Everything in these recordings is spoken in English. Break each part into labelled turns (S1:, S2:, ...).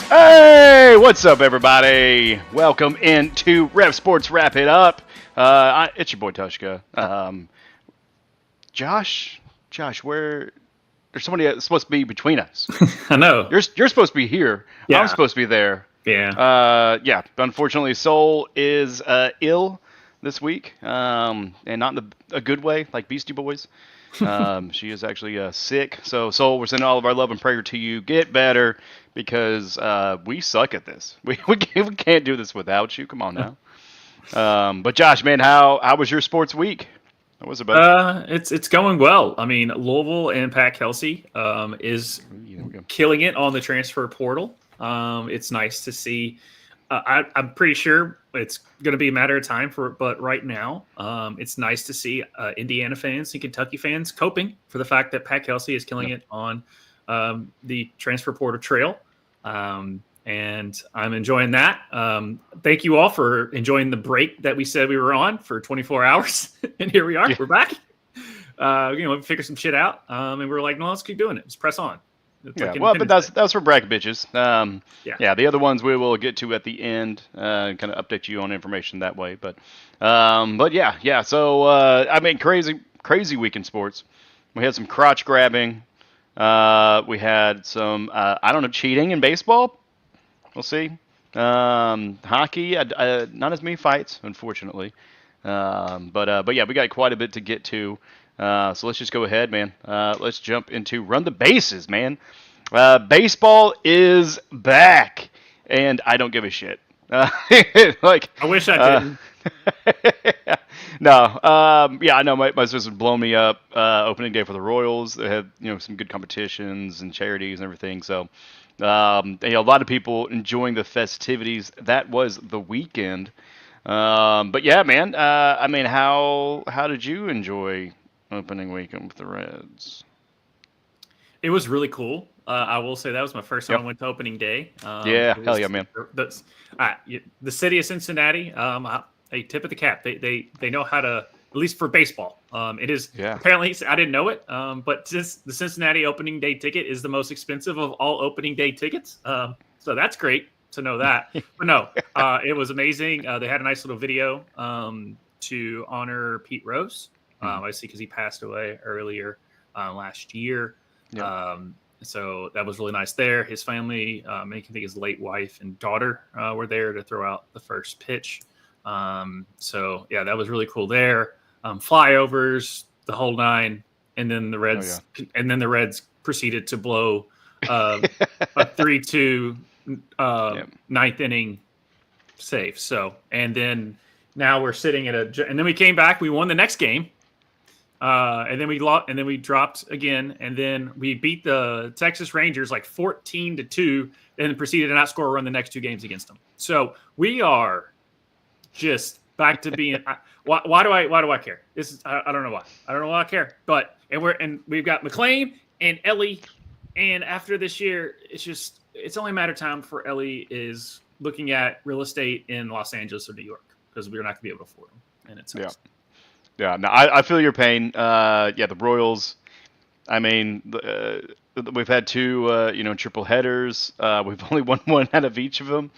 S1: Hey, what's up, everybody? Welcome into REV Sports Wrap It Up. It's your boy Tushka. Josh, where there's somebody that's supposed to be between us.
S2: I know.
S1: You're supposed to be here. I'm
S2: Yeah.
S1: supposed to be there.
S2: Yeah.
S1: Yeah. Unfortunately, Soul is ill this week, and not in a good way, like Beastie Boys. She is actually sick. So, Soul, we're sending all of our love and prayer to you. Get better because we suck at this. We can't do this without you. Come on now. But Josh, man, how was your sports week? How was it, bud?
S2: It's going well. I mean, Louisville and Pat Kelsey is
S1: Yeah, there we go.
S2: killing it on the transfer portal. It's nice to see. I'm pretty sure it's going to be a matter of time but right now, it's nice to see Indiana fans and Kentucky fans coping for the fact that Pat Kelsey is killing it on the transfer portal trail. And I'm enjoying that. Thank you all for enjoying the break that we said we were on for 24 hours. And here we are. Yeah. We're back. We figured some shit out. And we were like, no, let's keep doing it. Let's press on.
S1: Yeah, well, but that's for bracket bitches. Yeah, the other ones we will get to at the end, kind of update you on information that way. But yeah. So I mean, crazy week in sports. We had some crotch grabbing. We had some cheating in baseball. We'll see. Hockey, not as many fights, unfortunately. But yeah, we got quite a bit to get to. So let's just go ahead, man. Let's jump into Run the Bases, man. Baseball is back, and I don't give a shit.
S2: I wish I didn't.
S1: No. Yeah, I know my sister blown me up opening day for the Royals. They had some good competitions and charities and everything. So a lot of people enjoying the festivities. That was the weekend. But yeah, man. I mean, how did you enjoy opening weekend with the Reds?
S2: It was really cool. I will say that was my first time I went to opening day.
S1: Yeah, hell yeah, man.
S2: The city of Cincinnati, a tip of the cap. They know how to, at least for baseball. It is apparently, I didn't know it, but since the Cincinnati opening day ticket is the most expensive of all opening day tickets, so that's great to know that. But no, it was amazing. They had a nice little video to honor Pete Rose. I see because he passed away earlier last year. Yeah. So that was really nice there. His family, I think his late wife and daughter were there to throw out the first pitch. So yeah, that was really cool there. Flyovers, the whole nine, and then the Reds proceeded to blow a 3-2 ninth inning save. So, and then now we're sitting and then we came back. We won the next game. And then we lost, and then we dropped again, and then we beat the Texas Rangers like 14-2, and then proceeded to not score a run the next two games against them. So we are just back to being. Why do I care? This is I don't know why. I don't know why I care. But we've got McLean and Ellie, and after this year, it's only a matter of time before Ellie is looking at real estate in Los Angeles or New York because we're not going to be able to afford them, and it's
S1: Yeah, no, I feel your pain. The Royals. I mean, we've had two, triple headers. We've only won one out of each of them.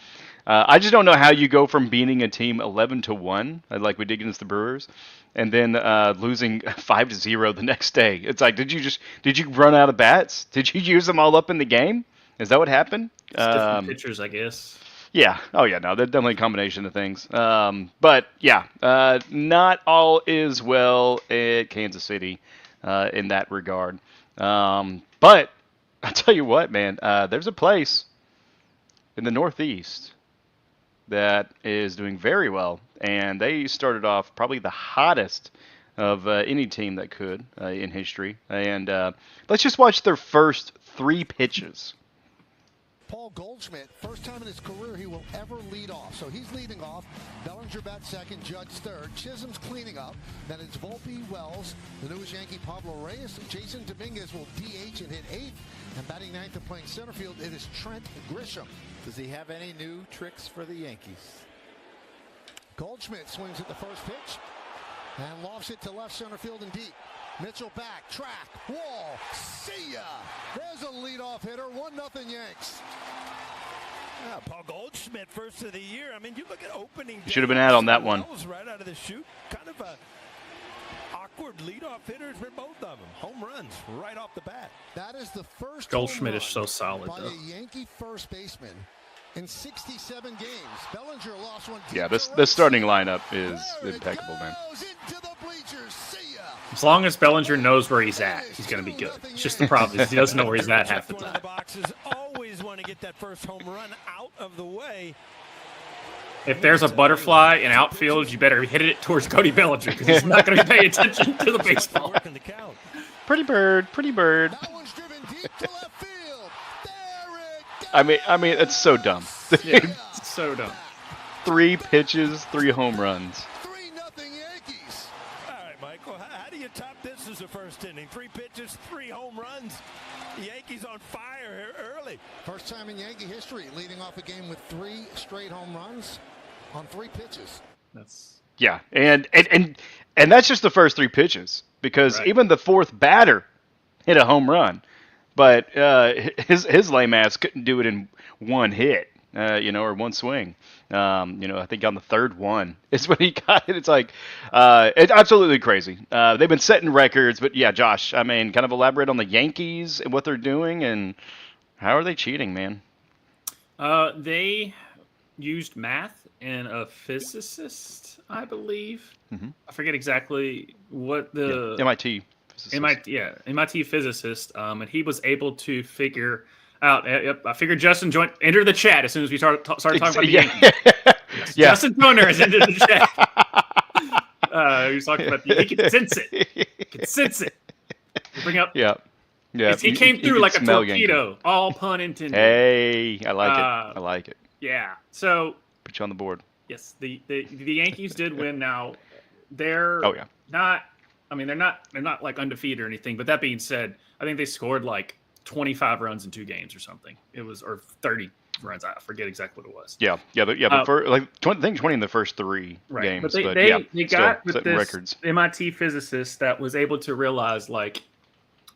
S1: I just don't know how you go from beating a team 11-1, like we did against the Brewers, and then losing 5-0 the next day. It's like, did you run out of bats? Did you use them all up in the game? Is that what happened?
S2: Different pitchers, I guess.
S1: Yeah. Oh, yeah. No, they're definitely a combination of things. But yeah, not all is well at Kansas City in that regard. But I'll tell you what, man. There's a place in the Northeast that is doing very well, and they started off probably the hottest of any team that could in history. And let's just watch their first three pitches.
S3: Paul Goldschmidt, first time in his career he will ever lead off. So he's leading off. Bellinger bats second, Judge third. Chisholm's cleaning up. Then it's Volpe, Wells, the newest Yankee Pablo Reyes. Jason Dominguez will DH and hit eighth. And batting ninth and playing center field, it is Trent Grisham.
S4: Does he have any new tricks for the Yankees?
S3: Goldschmidt swings at the first pitch and lofts it to left center field and deep. Mitchell back, track, wall, see ya! There's a leadoff hitter, 1-0 Yanks.
S5: Paul Goldschmidt, first of the year. I mean, you look at opening.
S1: Should have been out on that one.
S5: Right out of the chute, kind of a awkward leadoff hitters for both of them. Home runs right off the bat.
S3: That is the first
S2: Goldschmidt is so solid,
S3: by
S2: though.
S3: a Yankee first baseman in 67 games. Bellinger lost one.
S1: Yeah, this starting lineup is impeccable, man.
S3: Into the bleachers. See ya.
S2: As long as Bellinger knows where he's at, he's going to be good. It's just the problem is he doesn't know where he's at half the time.
S5: Always want to get that first home run out of the way.
S2: If there's a butterfly in outfield, you better hit it towards Cody Bellinger because he's not going to pay attention to the baseball.
S1: Pretty bird, pretty bird.
S3: That one's driven deep to left field. There it goes.
S1: I mean, it's so dumb.
S2: Yeah, it's so dumb.
S1: 3 pitches, 3 home runs.
S3: 3-0 Yankees.
S5: All right, Michael, how do you top this as a first inning? 3 pitches, 3 home runs. The Yankees on fire here early.
S3: First time in Yankee history, leading off a game with 3 straight home runs on 3 pitches.
S1: Yeah, and that's just the first 3 pitches because even the 4th batter hit a home run, but his lame ass couldn't do it in 1 hit, or 1 swing. I think on the 3rd one is when he got it. It's like it's absolutely crazy. They've been setting records, but yeah, Josh, I mean, kind of elaborate on the Yankees and what they're doing and how are they cheating, man?
S2: They used math and a physicist, I believe.
S1: Mm-hmm.
S2: I forget exactly what the
S1: MIT physicist.
S2: MIT physicist, and he was able to figure out. Yep, I figured Justin entered the chat as soon as we started talking about the Yankees. Yes, yeah. Justin Toner has entered the chat. He was talking about he can sense it. He can sense it. Bring up.
S1: Yeah.
S2: He came through like a torpedo. Yankee. All pun intended.
S1: Hey, I like it. I like it.
S2: Yeah. So
S1: put you on the board.
S2: Yes, the Yankees did win. Now they're not. I mean, they're not like undefeated or anything. But that being said, I think they scored like 25 runs in 2 games or something. It was or 30 runs. I forget exactly what it was.
S1: But for like 20 in the first 3 games.
S2: But they got with this records. MIT physicist that was able to realize like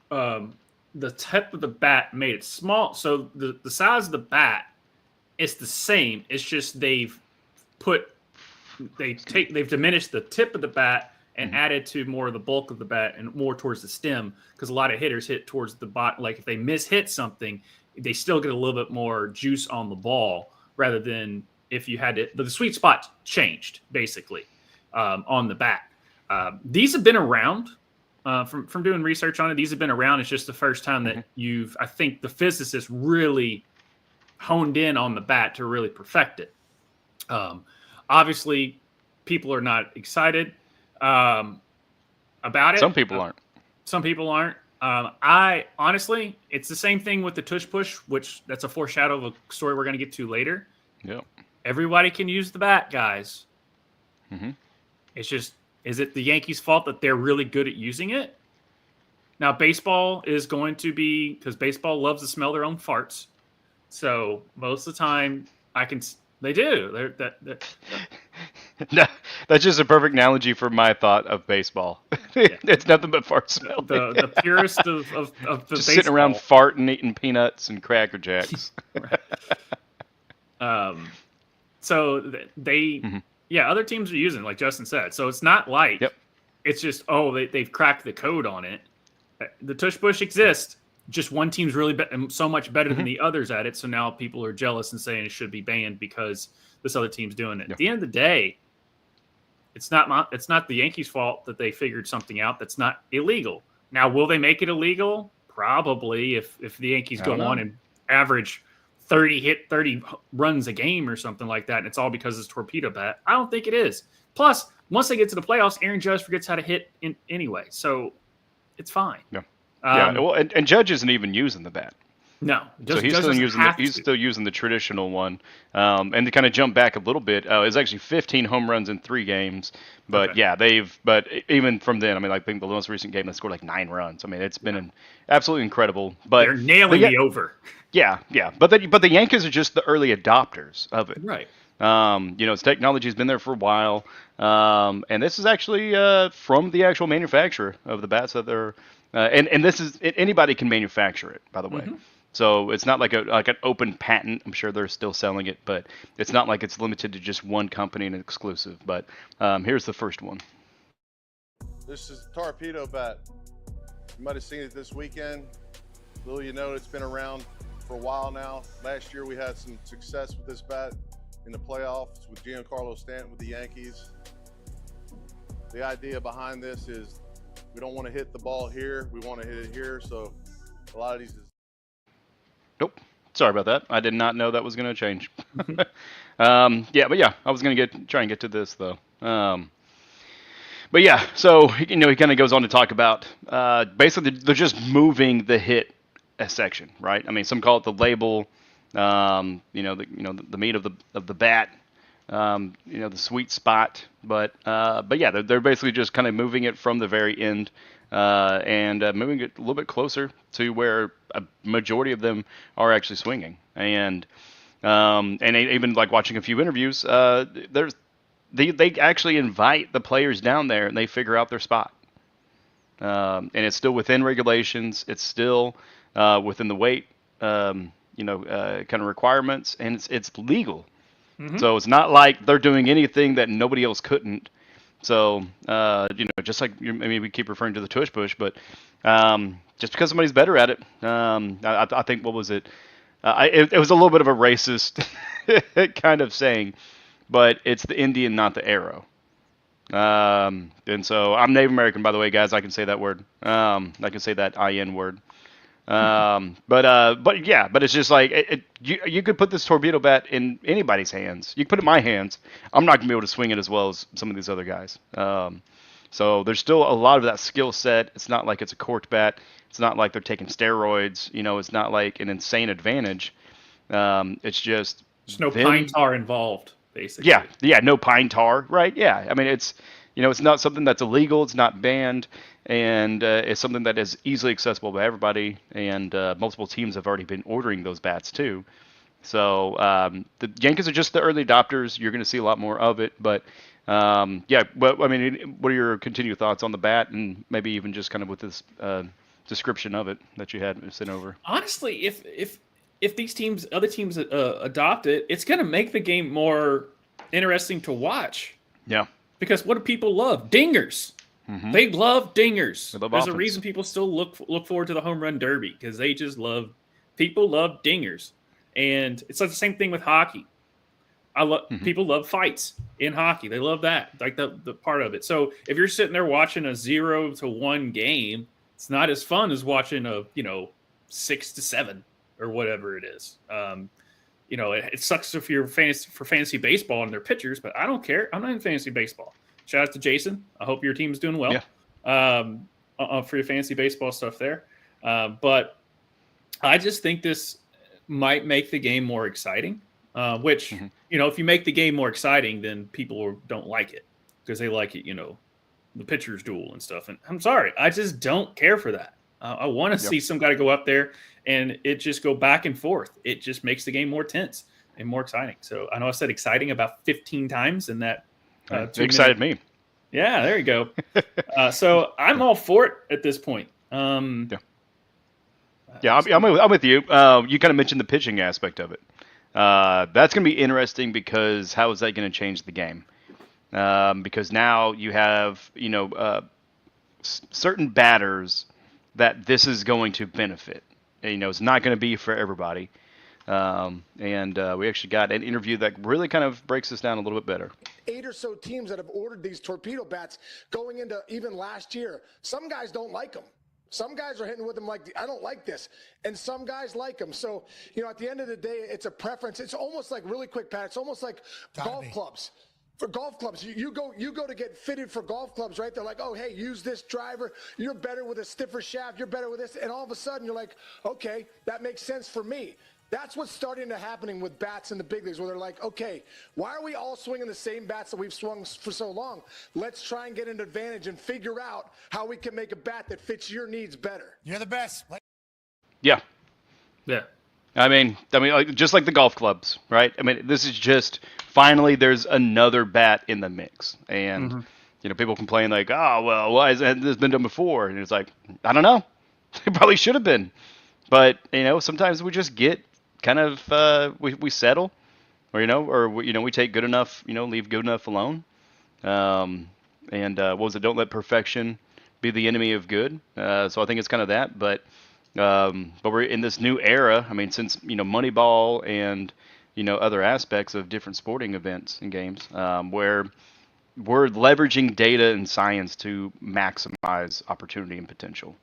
S2: the tip of the bat made it small. So the size of the bat is the same. It's just they've diminished the tip of the bat and added to more of the bulk of the bat and more towards the stem because a lot of hitters hit towards the bottom. Like if they hit something, they still get a little bit more juice on the ball rather than if you had it. The sweet spot changed basically on the bat. These have been around from doing research on it. These have been around. It's just the first time that I think the physicists really honed in on the bat to really perfect it. Obviously, people are not excited about it.
S1: Some people aren't.
S2: Some people aren't. I honestly, it's the same thing with the tush push, which that's a foreshadow of a story we're going to get to later.
S1: Yeah.
S2: Everybody can use the bat, guys.
S1: Mm-hmm.
S2: It's just, is it the Yankees' fault that they're really good at using it? Now, baseball is going to be, because baseball loves to smell their own farts. So most of the time, they do.
S1: No, that's just a perfect analogy for my thought of baseball. It's nothing but fart smell.
S2: The purest of the
S1: just
S2: baseball.
S1: Sitting around farting, eating peanuts and Cracker Jacks.
S2: So they, other teams are using it, like Justin said. So it's not like it's just they've cracked the code on it. The tush push exists. Just one team's really so much better than the others at it. So now people are jealous and saying it should be banned because this other team's doing it. At the end of the day, it's not the Yankees' fault that they figured something out that's not illegal. Now, will they make it illegal? Probably if the Yankees go on and average 30 runs a game or something like that, and it's all because of this torpedo bat. I don't think it is. Plus, once they get to the playoffs, Aaron Judge forgets how to hit anyway, so it's fine.
S1: Yeah. Well, and Judge isn't even using the bat.
S2: No,
S1: so he's still using the traditional one. And to kind of jump back a little bit, it's actually 15 home runs in 3 games. But but even from then, I mean, I think the most recent game they scored like 9 runs. I mean, it's been absolutely incredible. But
S2: they're nailing the over.
S1: Yeah. But the Yankees are just the early adopters of it.
S2: Right.
S1: Its technology's been there for a while. And this is actually from the actual manufacturer of the bats that they're. And this is anybody can manufacture it, by the way. So it's not like an open patent. I'm sure they're still selling it, but it's not like it's limited to just one company and exclusive. But here's the first one.
S6: This is torpedo bat. You might have seen it this weekend. Little you know, it's been around for a while now. Last year we had some success with this bat in the playoffs with Giancarlo Stanton with the Yankees. The idea behind this is we don't want to hit the ball here. We want to hit it here. So a lot of these
S1: Nope. Sorry about that. I did not know that was going to change. I was going to try and get to this though. But yeah, so he kind of goes on to talk about basically they're just moving the hit section, right? I mean, some call it the label, the meat of the bat, the sweet spot. But yeah, they're basically just kind of moving it from the very end. And moving it a little bit closer to where a majority of them are actually swinging, and even like watching a few interviews, they actually invite the players down there and they figure out their spot, and it's still within regulations, it's still within the weight, kind of requirements, and it's legal. Mm-hmm. So it's not like they're doing anything that nobody else couldn't. So, just like we keep referring to the tush push, but just because somebody's better at it, I think, what was it? It was a little bit of a racist kind of saying, but it's the Indian, not the arrow. And so I'm Native American, by the way, guys. I can say that word. I can say that IN word. But it's just like you could put this torpedo bat in anybody's hands. You can put it in my hands. I'm not gonna be able to swing it as well as some of these other guys. So there's still a lot of that skill set. It's not like it's a corked bat. It's not like they're taking steroids. It's not like an insane advantage. It's just
S2: there's no pine tar involved, basically.
S1: Yeah, no pine tar, right? Yeah, I mean it's not something that's illegal. It's not banned. And it's something that is easily accessible by everybody, and multiple teams have already been ordering those bats too. So the Yankees are just the early adopters. You're going to see a lot more of it, but But I mean, what are your continued thoughts on the bat, and maybe even just kind of with this description of it that you had sent over?
S2: Honestly, if these other teams adopt it, it's going to make the game more interesting to watch.
S1: Yeah.
S2: Because what do people love? Dingers. Mm-hmm. They love dingers. There's
S1: offense.
S2: A reason people still look forward to the home run derby, because people love dingers. And it's like the same thing with hockey. People love fights in hockey. They love that, like the part of it. So if you're sitting there watching a 0-1 game, it's not as fun as watching a 6-7 or whatever it is. It sucks if you're for fantasy baseball and they're pitchers, but I don't care. I'm not in fantasy baseball. Shout out to Jason. I hope your team's doing well. Yeah. For your fantasy baseball stuff there. But I just think this might make the game more exciting. Which, if you make the game more exciting, then people don't like it because they like it, the pitcher's duel and stuff. And I'm sorry, I just don't care for that. I want to see some guy go up there and it just go back and forth. It just makes the game more tense and more exciting. So I know I said exciting about 15 times in that.
S1: It excited me.
S2: Yeah, there you go. So I'm all for it at this point.
S1: I'm with you. You kind of mentioned the pitching aspect of it. That's going to be interesting because how is that going to change the game? Because now you have, certain batters that this is going to benefit. It's not going to be for everybody. And we actually got an interview that really kind of breaks this down a little bit better.
S7: 8 or so teams that have ordered these torpedo bats going into even last year. Some guys don't like them. Some guys are hitting with them like, I don't like this. And some guys like them. So, at the end of the day, it's a preference. It's almost like, really quick, Pat, it's almost like golf clubs. For golf clubs, you go to get fitted for golf clubs, right? They're like, oh, hey, use this driver. You're better with a stiffer shaft. You're better with this. And all of a sudden, you're like, okay, that makes sense for me. That's what's starting to happening with bats in the big leagues, where they're like, okay, why are we all swinging the same bats that we've swung for so long? Let's try and get an advantage and figure out how we can make a bat that fits your needs better.
S3: You're the best.
S1: Yeah.
S2: Yeah.
S1: I mean, just like the golf clubs, right? I mean, this is just finally there's another bat in the mix, and people complain like, "Oh, well, why hasn't this been done before?" And it's like, I don't know, it probably should have been. But sometimes we just get kind of we settle, or we take good enough, leave good enough alone. What was it? Don't let perfection be the enemy of good. So I think it's kind of that. But we're in this new era. I mean, since Moneyball and other aspects of different sporting events and games, where we're leveraging data and science to maximize opportunity and potential.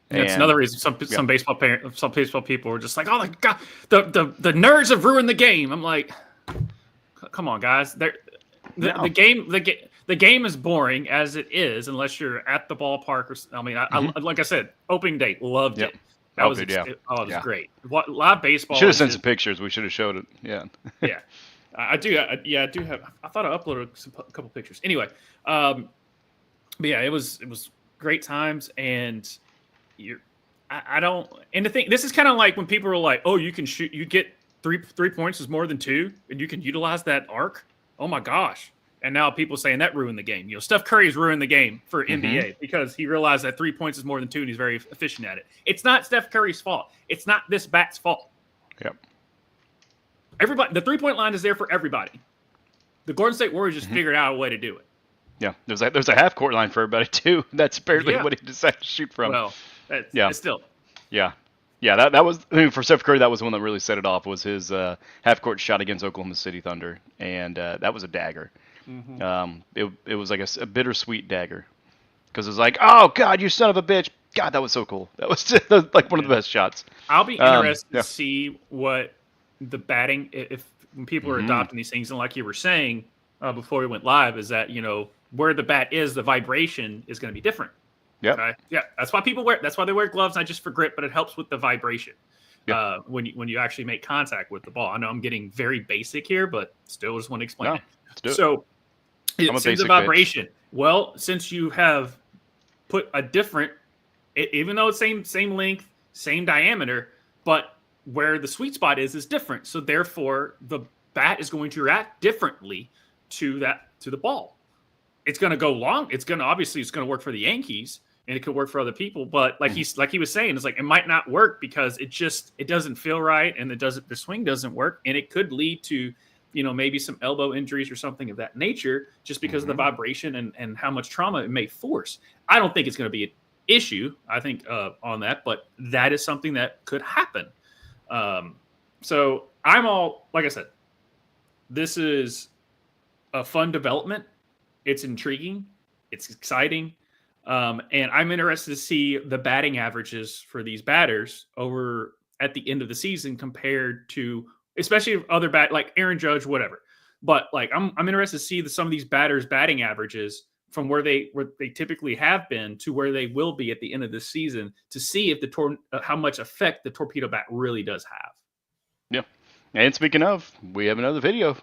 S2: That's another reason some baseball people were just like, "Oh my god, the nerds have ruined the game." I'm like, "Come on, guys! The game is boring as it is unless you're at the ballpark." I like I said, opening day, loved it. That was great. Live baseball.
S1: Should have sent some pictures. We should have showed it. Yeah.
S2: Yeah, I do. I do have. I thought I uploaded a couple pictures. Anyway, but yeah, it was great times, and I don't. And the thing, this is kind of like when people are like, "Oh, you can shoot. You get three points is more than 2, and you can utilize that arc." Oh my gosh! And now people saying that ruined the game. Steph Curry's ruined the game for NBA because he realized that 3 points is more than 2, and he's very efficient at it. It's not Steph Curry's fault. It's not this bat's fault.
S1: Yep.
S2: Everybody, the 3-point line is there for everybody. The Golden State Warriors just figured out a way to do it.
S1: Yeah, there's a half court line for everybody too. That's apparently what he decided to shoot from.
S2: Well, it's still.
S1: Yeah. That was, for Steph Curry. That was the one that really set it off. Was his half court shot against Oklahoma City Thunder, and that was a dagger. It was like a bittersweet dagger, because it was like, oh god, you son of a bitch! God, that was so cool. That was like one of the best shots.
S2: I'll be interested to see what the batting, when people are adopting these things, and like you were saying before we went live, is that where the bat is, the vibration is going to be different.
S1: Yeah.
S2: Okay? Yeah. That's why they wear gloves, not just for grip, but it helps with the vibration. Yep. When you actually make contact with the ball. I know I'm getting very basic here, but still just want to explain it.
S1: Let's do it.
S2: So it's the vibration. Bitch. Well, since you have put a different, even though it's same length, same diameter, but where the sweet spot is different. So therefore, the bat is going to react differently to the ball. It's going to go long. It's going to work for the Yankees, and it could work for other people. But like he was saying, it's like it might not work because it doesn't feel right, and the swing doesn't work, and it could lead to maybe some elbow injuries or something of that nature, just because of the vibration and how much trauma it may force. I don't think it's going to be an issue, I think, on that, but that is something that could happen. So I'm all, like I said, this is a fun development. It's intriguing. It's exciting. And I'm interested to see the batting averages for these batters over at the end of the season compared to, especially other like Aaron Judge, whatever. But like I'm interested to see some of these batters' batting averages from where they typically have been to where they will be at the end of this season, to see if how much effect the torpedo bat really does have.
S1: Yeah. And speaking of, we have another video.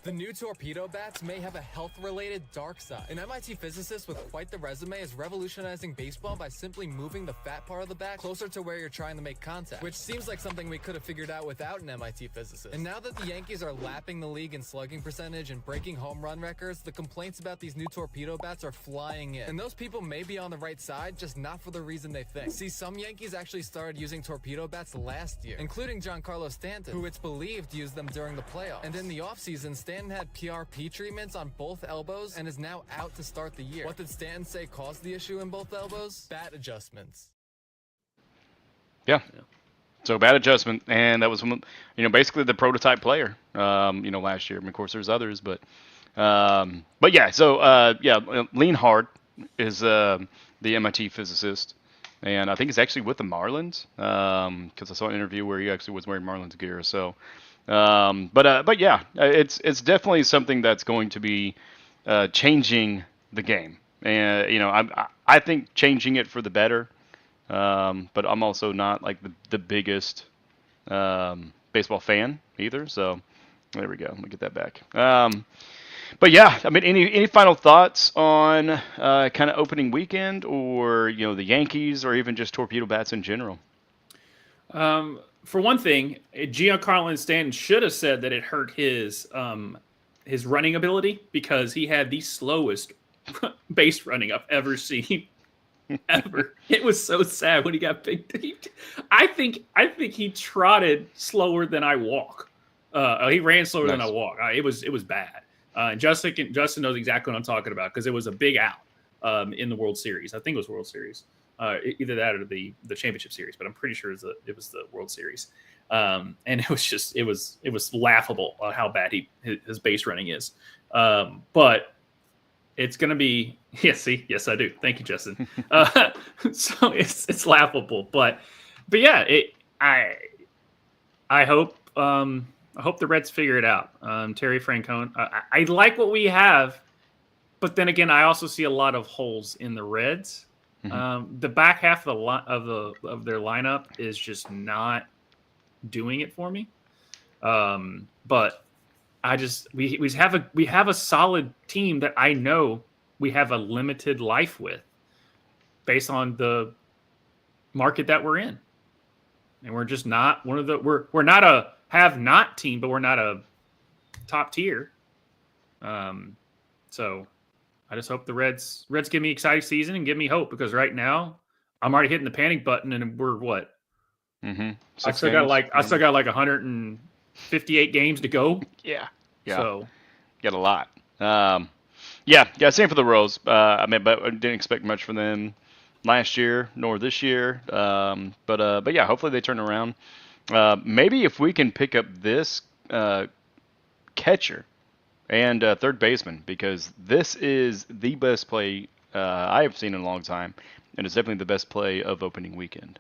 S8: The new torpedo bats may have a health-related dark side. An MIT physicist with quite the resume is revolutionizing baseball by simply moving the fat part of the bat closer to where you're trying to make contact, which seems like something we could have figured out without an MIT physicist. And now that the Yankees are lapping the league in slugging percentage and breaking home run records, the complaints about these new torpedo bats are flying in. And those people may be on the right side, just not for the reason they think. See, some Yankees actually started using torpedo bats last year, including Giancarlo Stanton, who it's believed used them during the playoffs. And in the offseason, Stanton had PRP treatments on both elbows and is now out to start the year. What did Stanton say caused the issue in both elbows? Bat adjustments.
S1: Yeah. So bat adjustment, and that was basically the prototype player. Last year. I mean, of course, there's others, but yeah. So Lean Hard is the MIT physicist, and I think he's actually with the Marlins because I saw an interview where he actually was wearing Marlins gear. So. But yeah, it's definitely something that's going to be changing the game, and I think changing it for the better. But I'm also not like the biggest baseball fan either. So there we go. Let me get that back. But yeah, I mean, any final thoughts on kind of opening weekend, or the Yankees, or even just torpedo bats in general?
S2: For one thing, Giancarlo Stanton should have said that it hurt his running ability, because he had the slowest base running I've ever seen ever. It was so sad when he got picked. I think he trotted slower than I walk. He ran slower than I walk. It was bad. And Justin knows exactly what I'm talking about because it was a big out in the World Series. I think it was World Series, either that or the Championship Series. But I'm pretty sure it was the World Series. And it was laughable on how bad his base running is. But it's going to be, yes, I do. Thank you, Justin. So it's laughable, but yeah, I hope the Reds figure it out. Terry Francona, I like what we have, but then again, I also see a lot of holes in the Reds. Mm-hmm. The back half of their lineup is just not doing it for me. But we have a solid team that I know we have a limited life with based on the market that we're in. And we're just not we're not a have not team, but we're not a top tier. So I just hope the Reds give me an exciting season and give me hope, because right now I'm already hitting the panic button and we're what? Mm-hmm. I still got like 158 games to go.
S1: Yeah.
S2: So
S1: got a lot. Same for the Royals. But I didn't expect much from them last year nor this year. But yeah, hopefully they turn around. Maybe if we can pick up this catcher and third baseman, because this is the best play I have seen in a long time, and it's definitely the best play of opening weekend.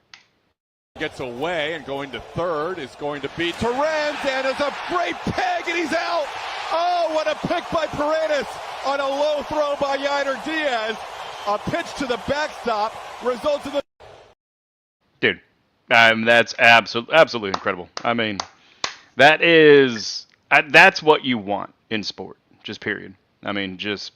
S9: Gets away, and going to third is going to be Torrens, and it's a great peg, and he's out. Oh, what a pick by Paredes on a low throw by Yainer Diaz. A pitch to the backstop results in the...
S1: Dude, that's absolutely incredible. I mean, that's what you want in sport, just period. I mean, just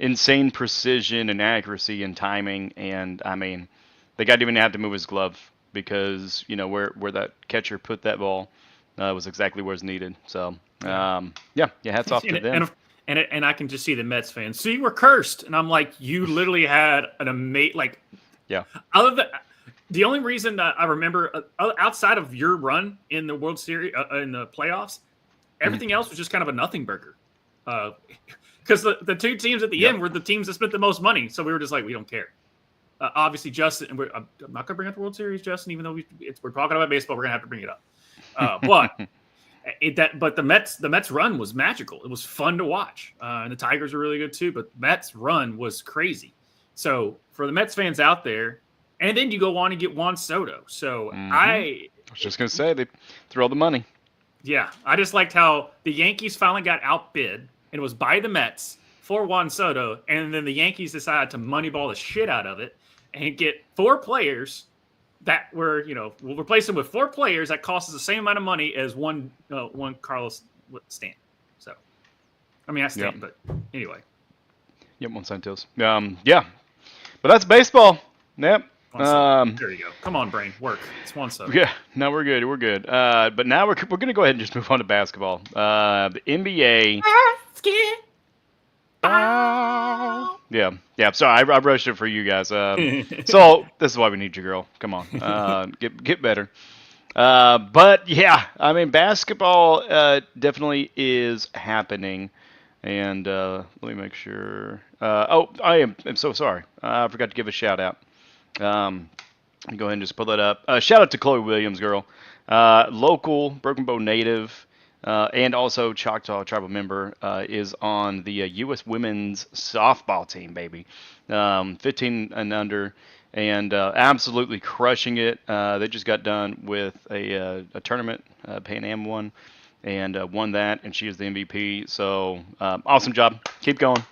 S1: insane precision and accuracy and timing, and I mean, the guy didn't even have to move his glove, because where that catcher put that ball was exactly where it's needed. So hats off to them.
S2: And I can just see the Mets fans. See, we're cursed, and I'm like, you literally had an amazing Other than the only reason that I remember outside of your run in the World Series in the playoffs, everything else was just kind of a nothing burger. Because the two teams at the end were the teams that spent the most money, so we were just like, we don't care. Obviously, Justin, and I'm not going to bring up the World Series, Justin, even though we're talking about baseball, we're going to have to bring it up. But the Mets run was magical. It was fun to watch, and the Tigers are really good too. But the Mets run was crazy. So for the Mets fans out there, and then you go on and get Juan Soto. So I
S1: was just going to say, they threw all the money.
S2: Yeah, I just liked how the Yankees finally got outbid, and it was by the Mets for Juan Soto, and then the Yankees decided to moneyball the shit out of it and get 4 players that were, we'll replace them with 4 players that cost us the same amount of money as one Carlos Stanton. So, I mean, I Stanton, but anyway.
S1: Yep, Juan Santos. But that's baseball. Yep.
S2: There you go. Come on, brain. Work. It's Juan Soto.
S1: Yeah, no, we're good. We're good. But now we're going to go ahead and just move on to basketball. The NBA. Yeah. Sorry, I rushed it for you guys. So this is why we need you, girl. Come on, get better. But yeah, I mean, basketball definitely is happening. And let me make sure. I'm so sorry. I forgot to give a shout out. Go ahead and just pull that up. Shout out to Chloe Williams, girl, local Broken Bow native. And also Choctaw tribal member, is on the U.S. women's softball team, baby. 15 and under, and absolutely crushing it. They just got done with a tournament, Pan Am one, and won that, and she is the MVP. So awesome job. Keep going.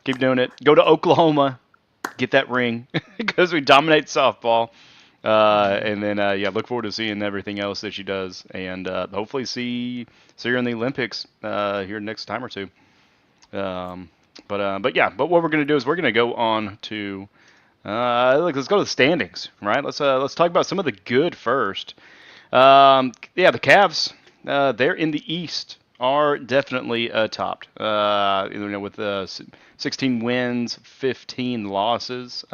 S1: Keep doing it. Go to Oklahoma. Get that ring, because we dominate softball. And then, look forward to seeing everything else that she does, and hopefully see her in the Olympics here next time or two. But what we're gonna do is we're gonna go on to let's go to the standings, right? Let's talk about some of the good first. The Cavs, they're in the East, are definitely topped. With 16 wins, 15 losses.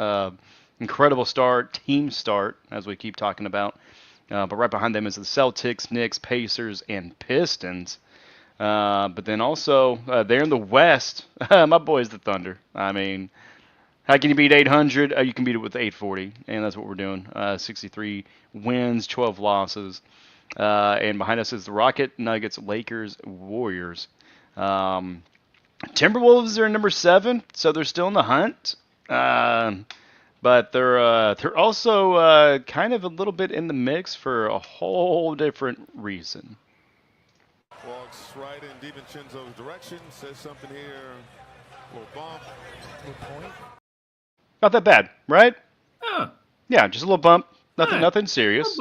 S1: incredible start, team start, as we keep talking about. But right behind them is the Celtics, Knicks, Pacers, and Pistons. But then also, there in the West, my boys, the Thunder. I mean, how can you beat 800? You can beat it with 840, and that's what we're doing. 63 wins, 12 losses. And behind us is the Rocket, Nuggets, Lakers, Warriors. Timberwolves are number 7, so they're still in the hunt. But they're also kind of a little bit in the mix for a whole different reason.
S10: Walks right in DiVincenzo's direction, says something here. Little bump, little point.
S1: Not that bad, right?
S2: Oh.
S1: Yeah, just a little bump. Nothing serious.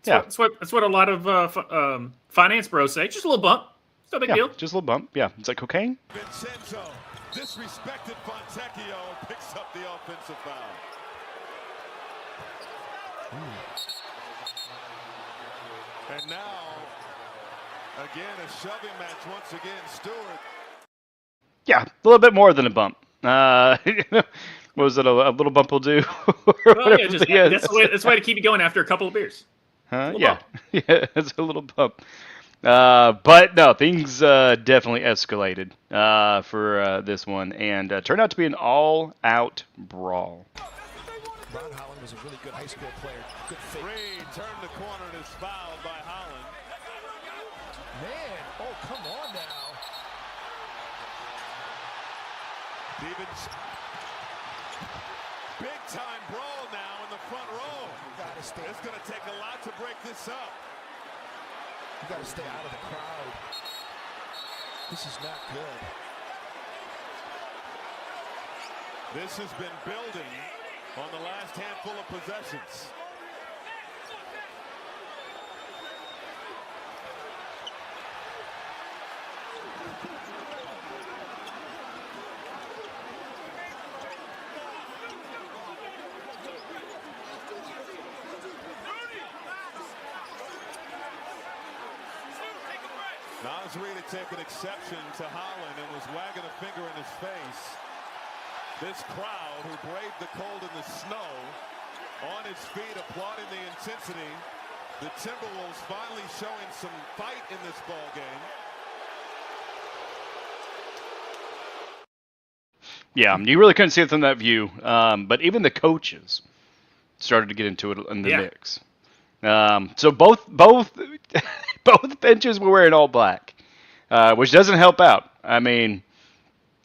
S2: That's what a lot of finance bros say. Just a little bump. It's no big deal.
S1: Just a little bump. Yeah, it's like cocaine.
S10: Vincenzo disrespected Fontecchio and picks up the offensive foul. And now, again, a shoving match once again. Stewart.
S1: Yeah, a little bit more than a bump. What was it? A little bump will do.
S2: Well, yeah, that's the way to keep you going after a couple of beers.
S1: Yeah, it's a little bump. But no, things definitely escalated for this one, and turned out to be an all-out brawl.
S3: Ron Holland was a really good high school player. Good fit.
S10: Reed turned the corner and is fouled by Holland.
S3: Man, oh, come on now.
S10: Stevens. Big time brawl now in the front row. It's going to take a lot to break this up.
S3: You got to stay out of the crowd. This is not good.
S10: This has been building on the last handful of possessions. Reed had taken exception to Holland and was wagging a finger in his face. This crowd who braved the cold and the snow on its feet applauding the intensity. The Timberwolves finally showing some fight in this ball game.
S1: Yeah, you really couldn't see it from that view. But even the coaches started to get into it in the mix. So both both benches were wearing all black. Which doesn't help out. I mean,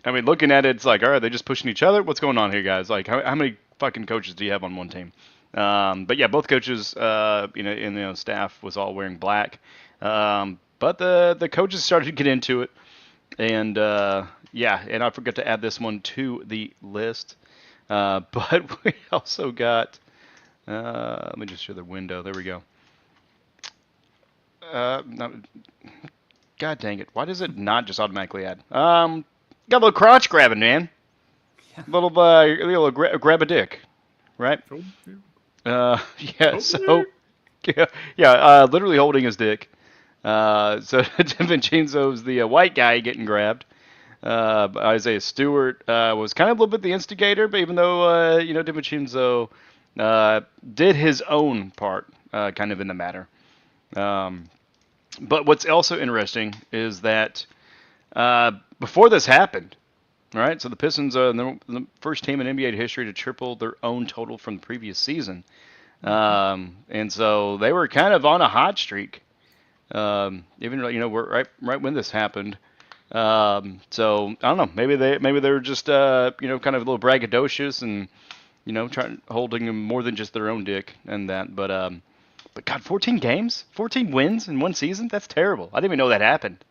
S1: looking at it, it's like, all right, they're just pushing each other. What's going on here, guys? Like, how many fucking coaches do you have on one team? But yeah, both coaches, and staff was all wearing black. But the coaches started to get into it, and and I forgot to add this one to the list. But we also got. Let me just show the window. There we go. God dang it. Why does it not just automatically add? Got a little crotch grabbing, man. Little grab a dick, right? Literally holding his dick. So DiVincenzo's the white guy getting grabbed. Isaiah Stewart was kind of a little bit the instigator, but even though, DiVincenzo did his own part kind of in the matter. But what's also interesting is that before this happened, right? So the Pistons are the first team in NBA history to triple their own total from the previous season, and so they were kind of on a hot streak. Even we're right when this happened. So I don't know. Maybe they were just kind of a little braggadocious and holding more than just their own dick and that, but. But God, 14 games? 14 wins in one season? That's terrible. I didn't even know that happened.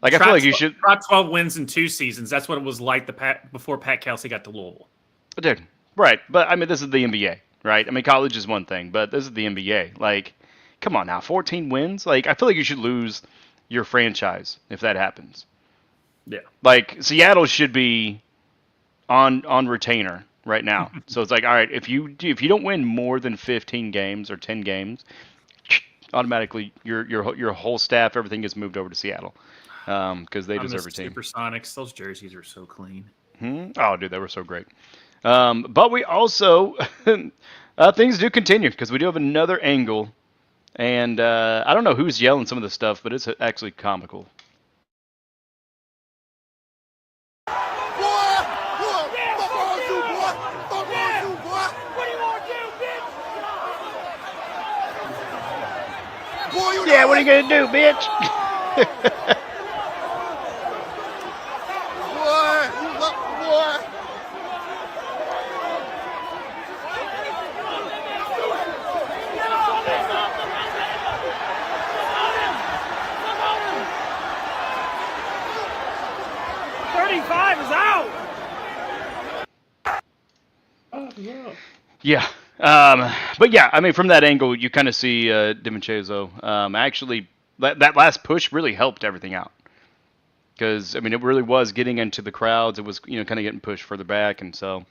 S1: Like, I feel like you should...
S2: 12 wins in 2 seasons. That's what it was like before Pat Kelsey got to Louisville.
S1: Dude, right. But, I mean, this is the NBA, right? I mean, college is one thing, but this is the NBA. Like, come on now. 14 wins? Like, I feel like you should lose your franchise if that happens.
S2: Yeah.
S1: Like, Seattle should be on retainer right now. So it's like, all right, if you don't win more than 15 games or 10 games, automatically your whole staff, everything gets moved over to Seattle because they deserve a team.
S2: Supersonics, those jerseys are so clean.
S1: Oh, dude, they were so great. But we also things do continue because we do have another angle, and I don't know who's yelling some of the stuff, but it's actually comical. Yeah, what are you gonna do, bitch?
S11: Boy.
S2: 35 is out.
S1: Yeah. But yeah, I mean, from that angle, you kind of see DiVincenzo. Actually, that last push really helped everything out. Because, I mean, it really was getting into the crowds. It was, kind of getting pushed further back. And so,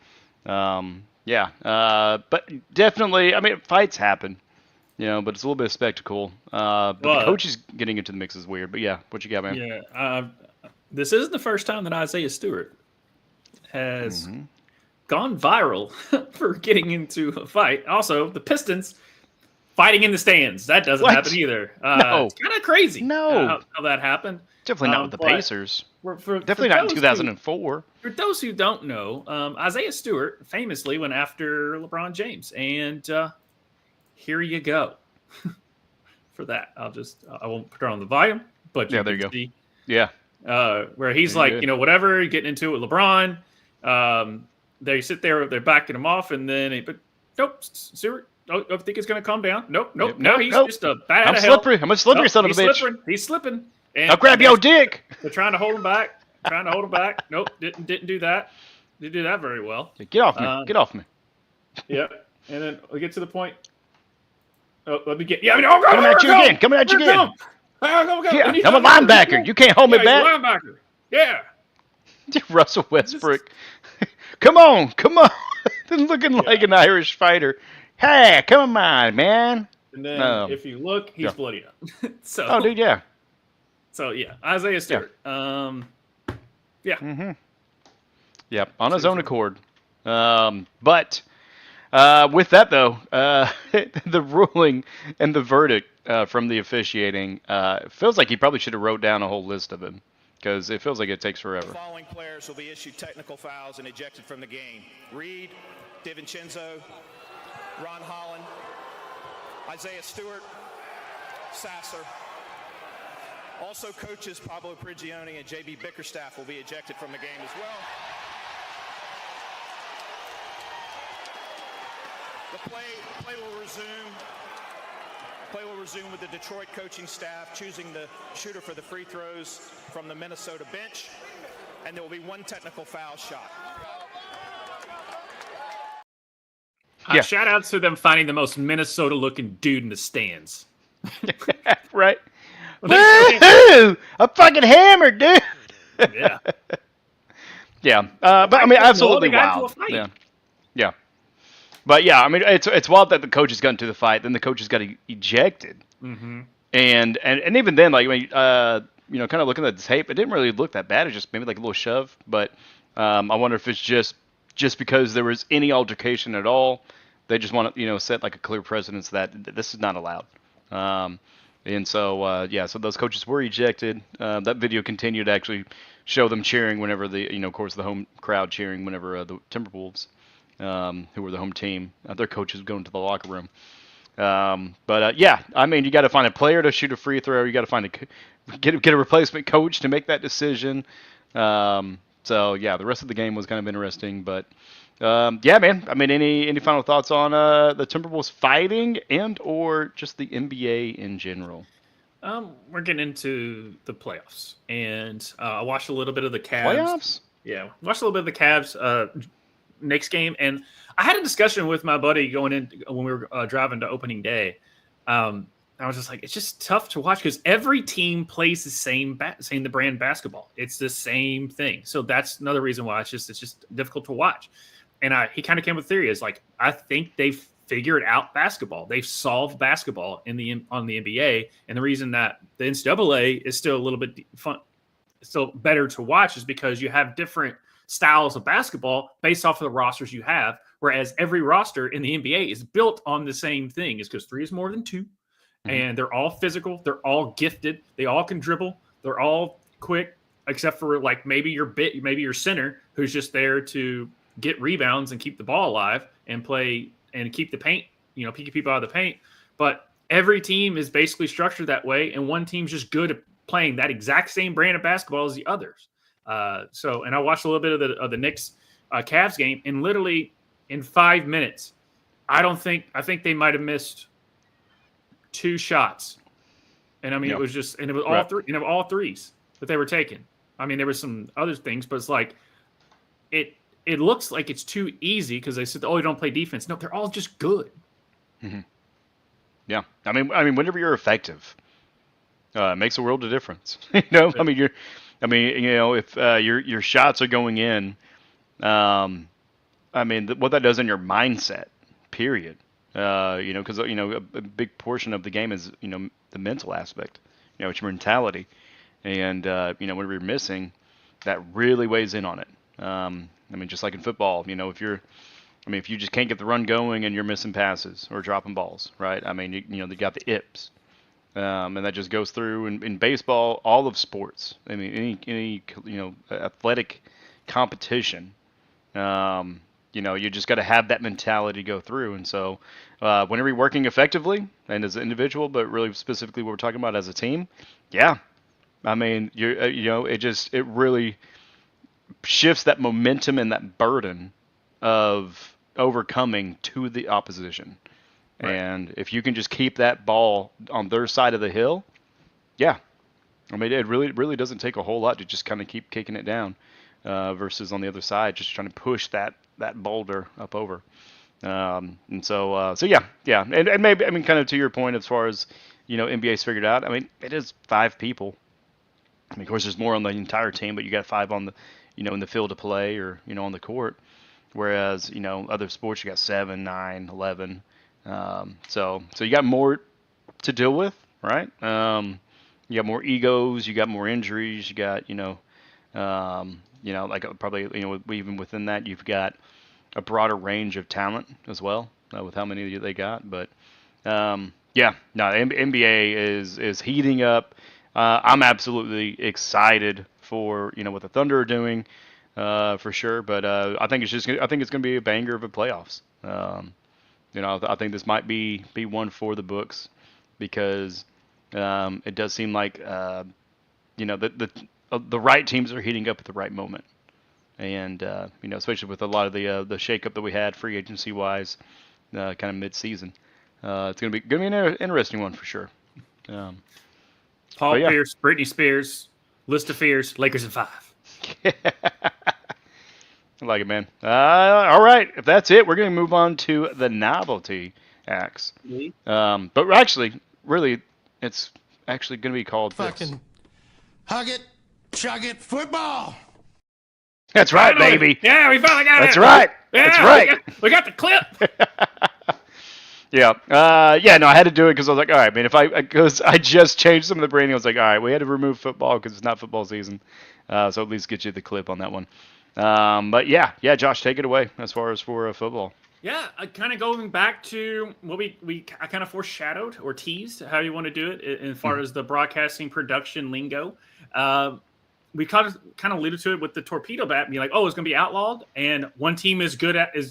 S1: yeah. But definitely, I mean, fights happen, but it's a little bit of spectacle. But the coaches getting into the mix is weird. But yeah, what you got, man?
S2: Yeah. This isn't the first time that Isaiah Stewart has gone viral for getting into a fight. Also, the Pistons fighting in the stands. That doesn't happen either.
S1: No.
S2: It's kind of crazy
S1: how
S2: that happened.
S1: Definitely not with the Pacers. Definitely
S2: for
S1: not in 2004.
S2: For those who don't know, Isaiah Stewart famously went after LeBron James. And here you go for that. I won't put on the volume, but
S1: there you go.
S2: See,
S1: yeah.
S2: Where he's like, whatever, getting into it with LeBron. They sit there, they're backing him off, and then, but nope, Stewart, I think it's going to calm down. Nope. He's just a bad.
S1: I'm slippery. I'm a slippery son of a bitch.
S2: He's slipping. And
S1: I'll grab your dick.
S2: They're trying to hold him back. Nope, didn't do that. Didn't do that very well.
S1: Get off me. Get off me.
S2: Yeah, and then we get to the point. Oh, let me get.
S1: Coming at you again.
S2: Go.
S1: Yeah, I'm a linebacker. You can't hold me back.
S2: Linebacker. Yeah.
S1: Russell Westbrook. Come on. Looking like an Irish fighter. Hey, come on, man.
S2: And then if you look, he's bloody up.
S1: Oh, dude, yeah.
S2: So, yeah, Isaiah Stewart. Yeah.
S1: Yeah, on his own accord. But with that, though, the ruling and the verdict from the officiating feels like he probably should have wrote down a whole list of them because it feels like it takes forever.
S12: The following players will be issued technical fouls and ejected from the game. Reed, DiVincenzo, Ron Holland, Isaiah Stewart, Sasser. Also, coaches Pablo Prigioni and J.B. Bickerstaff will be ejected from the game as well. The play will resume. Play will resume with the Detroit coaching staff choosing the shooter for the free throws from the Minnesota bench, and there will be one technical foul shot.
S2: Shout out to them finding the most Minnesota-looking dude in the stands.
S1: Right. Woo-hoo! I'm fucking hammered, dude.
S2: Yeah.
S1: Yeah. But I mean, absolutely wild. Yeah. But yeah, I mean, it's wild that the coaches got into the fight, then the coaches got ejected, and even then, like, I mean, kind of looking at the tape, it didn't really look that bad. It just maybe like a little shove. But I wonder if it's just because there was any altercation at all, they just want to set like a clear precedence that this is not allowed. And so so those coaches were ejected. That video continued to actually show them cheering whenever of course the home crowd cheering whenever the Timberwolves. Who were the home team, their coaches going to the locker room. But I mean, you got to find a player to shoot a free throw. You got to find get a replacement coach to make that decision. So yeah, the rest of the game was kind of interesting. But yeah, man. I mean, any final thoughts on the Timberwolves fighting and or just the NBA in general?
S2: We're getting into the playoffs, and I watched a little bit of the Cavs.
S1: Playoffs?
S2: Yeah, watched a little bit of the Cavs. Knicks game, and I had a discussion with my buddy going in when we were driving to opening day. I was just like, it's just tough to watch because every team plays the same the brand basketball. It's the same thing, so that's another reason why it's just difficult to watch. And he kind of came with a theory is like, I think they've figured out basketball. They've solved basketball on the NBA, and the reason that the NCAA is still a little bit fun, still better to watch is because you have different styles of basketball based off of the rosters you have. Whereas every roster in the NBA is built on the same thing. It's because 3 is more than 2. And they're all physical. They're all gifted. They all can dribble. They're all quick, except for like maybe your center who's just there to get rebounds and keep the ball alive and play and keep the paint, keep people out of the paint. But every team is basically structured that way, and one team's just good at playing that exact same brand of basketball as the others. And I watched a little bit of the Knicks Cavs game, and literally in 5 minutes, I think they might have missed 2 shots. And I mean, it was all three, all threes that they were taking. I mean, there were some other things, but it's like it looks like it's too easy because they said, "Oh, you don't play defense." No, they're all just good.
S1: Mm-hmm. Yeah, I mean, whenever you're effective, it makes a world of difference. If your shots are going in, what that does in your mindset, period. Because a big portion of the game is the mental aspect. It's your mentality, and whenever you're missing, that really weighs in on it. Just like in football, if you just can't get the run going and you're missing passes or dropping balls, right? They got the ips, and that just goes through in baseball, all of sports. Any athletic competition. You just got to have that mentality go through. And so whenever you're working effectively and as an individual, but really specifically what we're talking about as a team, yeah. It really shifts that momentum and that burden of overcoming to the opposition. Right. And if you can just keep that ball on their side of the hill, yeah. It really doesn't take a whole lot to just kind of keep kicking it down versus on the other side, just trying to push that boulder up over. And maybe, kind of to your point, as far as, NBA's figured out, it is 5 people. Of course, there's more on the entire team, but you got 5 on the, in the field to play or, on the court. Whereas, other sports, you got 7, 9, 11. So you got more to deal with, right? You got more egos, you got more injuries, you got, probably, even within that, you've got a broader range of talent as well with how many they got. But NBA is heating up. I'm absolutely excited for what the Thunder are doing for sure. But I think it's going to be a banger of a playoffs. I think this might be one for the books because it does seem like the right teams are heating up at the right moment. And, especially with a lot of the shakeup that we had free agency wise, kind of mid-season, it's going to be an interesting one for sure.
S2: Paul Pierce, Britney Spears, list of fears, Lakers in 5.
S1: I like it, man. All right. If that's it, we're going to move on to the novelty acts. Mm-hmm. But actually, really, it's actually going to be called
S11: fucking hug it, chug it, football.
S1: That's right, baby.
S2: Yeah, we finally got it.
S1: That's right.
S2: Yeah,
S1: that's right.
S2: We got the clip.
S1: Yeah. No, I had to do it because I was like, all right, man, because I just changed some of the branding. I was like, all right, we had to remove football because it's not football season. So at least get you the clip on that one. But yeah, Josh, take it away as far as for football.
S2: Yeah, kind of going back to what I kind of foreshadowed or teased how you want to do it as far as the broadcasting production lingo. We kind of alluded to it with the torpedo bat, being like, oh, it's going to be outlawed, and one team is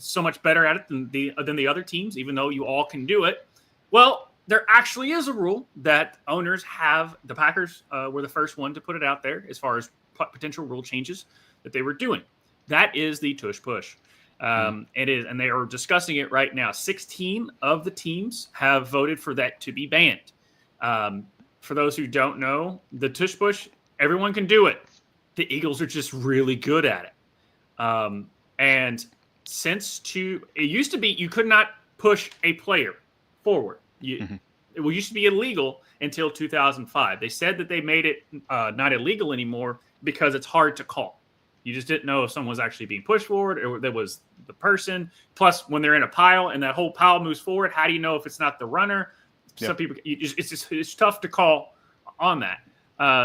S2: so much better at it than the other teams, even though you all can do it. Well, there actually is a rule that owners have. The Packers were the first one to put it out there as far as potential rule changes that they were doing. That is the tush push. It is, and they are discussing it right now. 16 of the teams have voted for that to be banned. For those who don't know, the tush push, everyone can do it. The Eagles are just really good at it. And it used to be you could not push a player forward. It used to be illegal until 2005. They said that they made it not illegal anymore because it's hard to call. You just didn't know if someone was actually being pushed forward or there was the person. Plus, when they're in a pile and that whole pile moves forward, how do you know if it's not the runner? Yep. Some people, it's tough to call on that.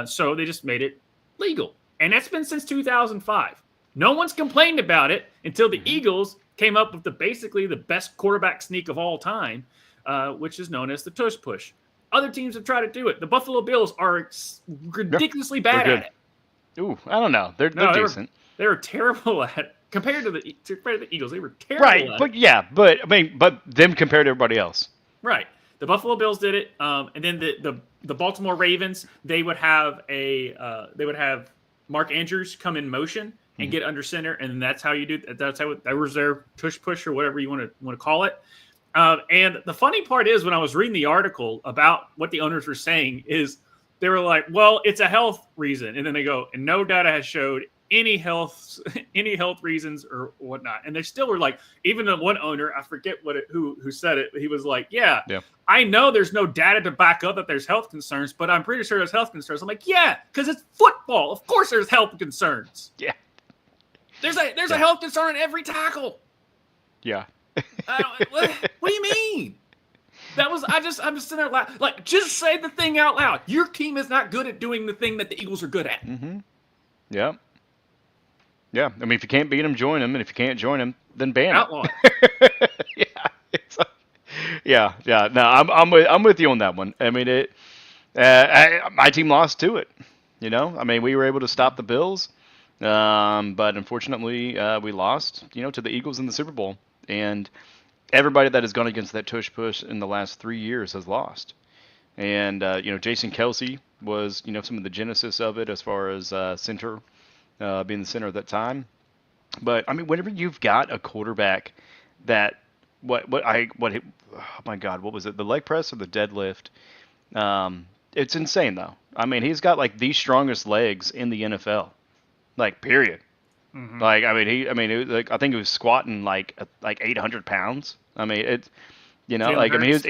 S2: So they just made it legal. And that's been since 2005. No one's complained about it until the Eagles came up with basically the best quarterback sneak of all time, which is known as the tush push. Other teams have tried to do it. The Buffalo Bills are ridiculously bad at it.
S1: Ooh, I don't know. They're decent.
S2: They were terrible at it. Compared to the Eagles, they were terrible
S1: right,
S2: at
S1: but
S2: it.
S1: Yeah, but them compared to everybody else.
S2: Right. The Buffalo Bills did it, and then the Baltimore Ravens, they would have Mark Andrews come in motion and get under center, and that's how you do. That was their tush push or whatever you want to call it. And the funny part is, when I was reading the article about what the owners were saying, is they were like, "Well, it's a health reason," and then they go, "And no data has showed any health reasons or whatnot." And they still were like, even the one owner, I forget who said it, but he was like, yeah, I know there's no data to back up that there's health concerns, but I'm pretty sure there's health concerns. I'm like, yeah, because it's football. Of course there's health concerns.
S1: Yeah.
S2: There's a health concern in every tackle.
S1: Yeah.
S2: What do you mean? I'm just sitting there like, just say the thing out loud. Your team is not good at doing the thing that the Eagles are good at.
S1: Mm-hmm. Yeah. Yeah. I mean, if you can't beat them, join them, and if you can't join them, then ban them.
S2: Outlaw it.
S1: Yeah. Yeah. No, I'm with you on that one. I mean, my team lost to it. I mean, we were able to stop the Bills, but unfortunately, we lost. To the Eagles in the Super Bowl, and everybody that has gone against that tush push in the last 3 years has lost. And Jason Kelce was some of the genesis of it as far as center, being the center at that time. But I mean, whenever you've got a quarterback that oh my God, what was it? The leg press or the deadlift? It's insane though. I mean, he's got like the strongest legs in the NFL, like period. Mm-hmm. Like, I think he was squatting like 800 pounds. I mean, it's, he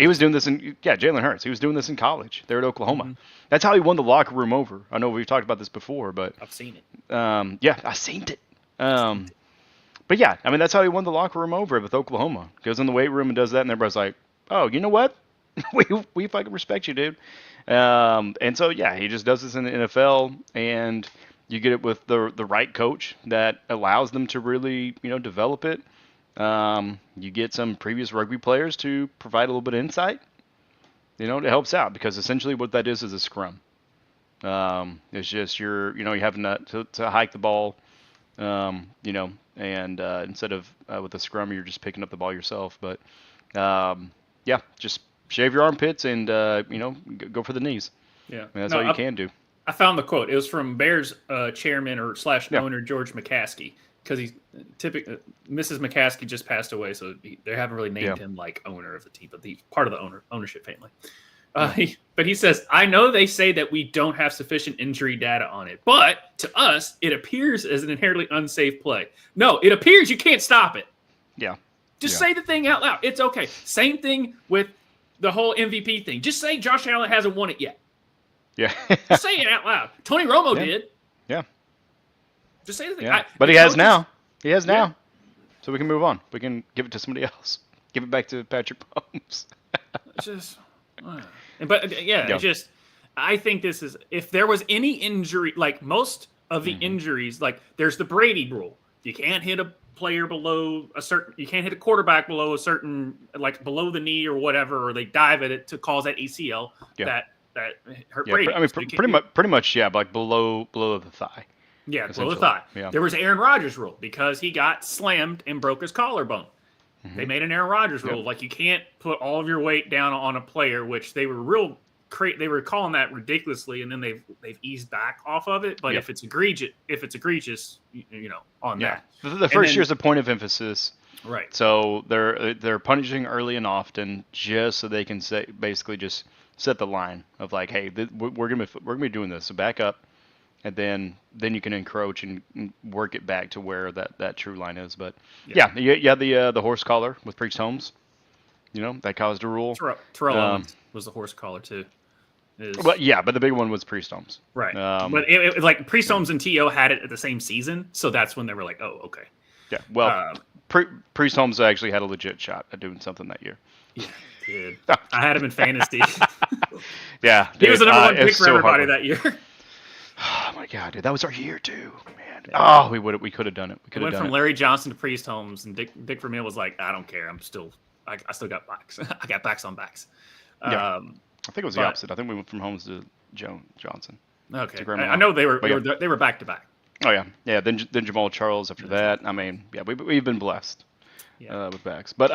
S1: was doing this Jalen Hurts. He was doing this in college there at Oklahoma. Mm-hmm. That's how he won the locker room over. I know we've talked about this before, but
S2: I've seen it.
S1: I've seen it. But yeah, I mean, that's how he won the locker room over with Oklahoma. Goes in the weight room and does that, and everybody's like, oh, you know what? we fucking respect you, dude. And so, yeah, he just does this in the NFL, and you get it with the right coach that allows them to really, develop it. You get some previous rugby players to provide a little bit of insight. It helps out because essentially what that is a scrum. It's just you're having to hike the ball, and instead of with a scrum, you're just picking up the ball yourself. But just shave your armpits and go for the knees.
S2: Yeah,
S1: that's all you can do.
S2: I found the quote. It was from Bears chairman or / owner George McCaskey, because he's Mrs. McCaskey just passed away, so they haven't really named him like owner of the team, but he's part of the ownership family. But he says, I know they say that we don't have sufficient injury data on it, but to us, it appears as an inherently unsafe play. No, it appears you can't stop it.
S1: Yeah.
S2: Just say the thing out loud. It's okay. Same thing with the whole MVP thing. Just say Josh Allen hasn't won it yet.
S1: Yeah.
S2: Just say it out loud. Tony Romo did.
S1: Yeah.
S2: Just say the thing.
S1: Yeah. But he has now. He has now. So we can move on. We can give it to somebody else. Give it back to Patrick Mahomes.
S2: It's just... It's just, I think this is, if there was any injury, like most of the injuries, like there's the Brady rule. You can't hit a player you can't hit a quarterback below a certain, like below the knee or whatever, or they dive at it to cause that ACL that hurt Brady.
S1: I mean, pretty much, like below the thigh.
S2: Yeah, below the thigh. Yeah. There was Aaron Rodgers rule because he got slammed and broke his collarbone. Mm-hmm. They made an Aaron Rodgers rule, like you can't put all of your weight down on a player, which they were they were calling that ridiculously, and then they've eased back off of it. But if it's egregious, on that.
S1: The first year is a point of emphasis,
S2: right?
S1: So they're punishing early and often just so they can basically just set the line of like, hey, we're gonna be doing this, so back up. And then you can encroach and work it back to where that true line is. But the horse collar with Priest Holmes, that caused a rule.
S2: Terrell Owens was the horse collar too.
S1: But the big one was Priest Holmes.
S2: Right. But it like Priest Holmes and T.O. had it at the same season, so that's when they were like, oh, okay.
S1: Yeah. Well, Priest Holmes actually had a legit shot at doing something that year.
S2: Yeah, dude. I had him in fantasy.
S1: Yeah.
S2: He was the number one pick for everybody that year.
S1: Oh my God, dude, that was our year too, man. Yeah. Oh, we could have done it. We could have
S2: done it. Went from
S1: it.
S2: Larry Johnson to Priest Holmes, and Dick Vermeil was like, I don't care. I still got backs. I got backs on backs.
S1: Yeah. I think it was the opposite. I think we went from Holmes to Johnson.
S2: Okay. I know they were back to back.
S1: Oh yeah, yeah. Then Jamal Charles after that. I mean, yeah, we've been blessed with backs. But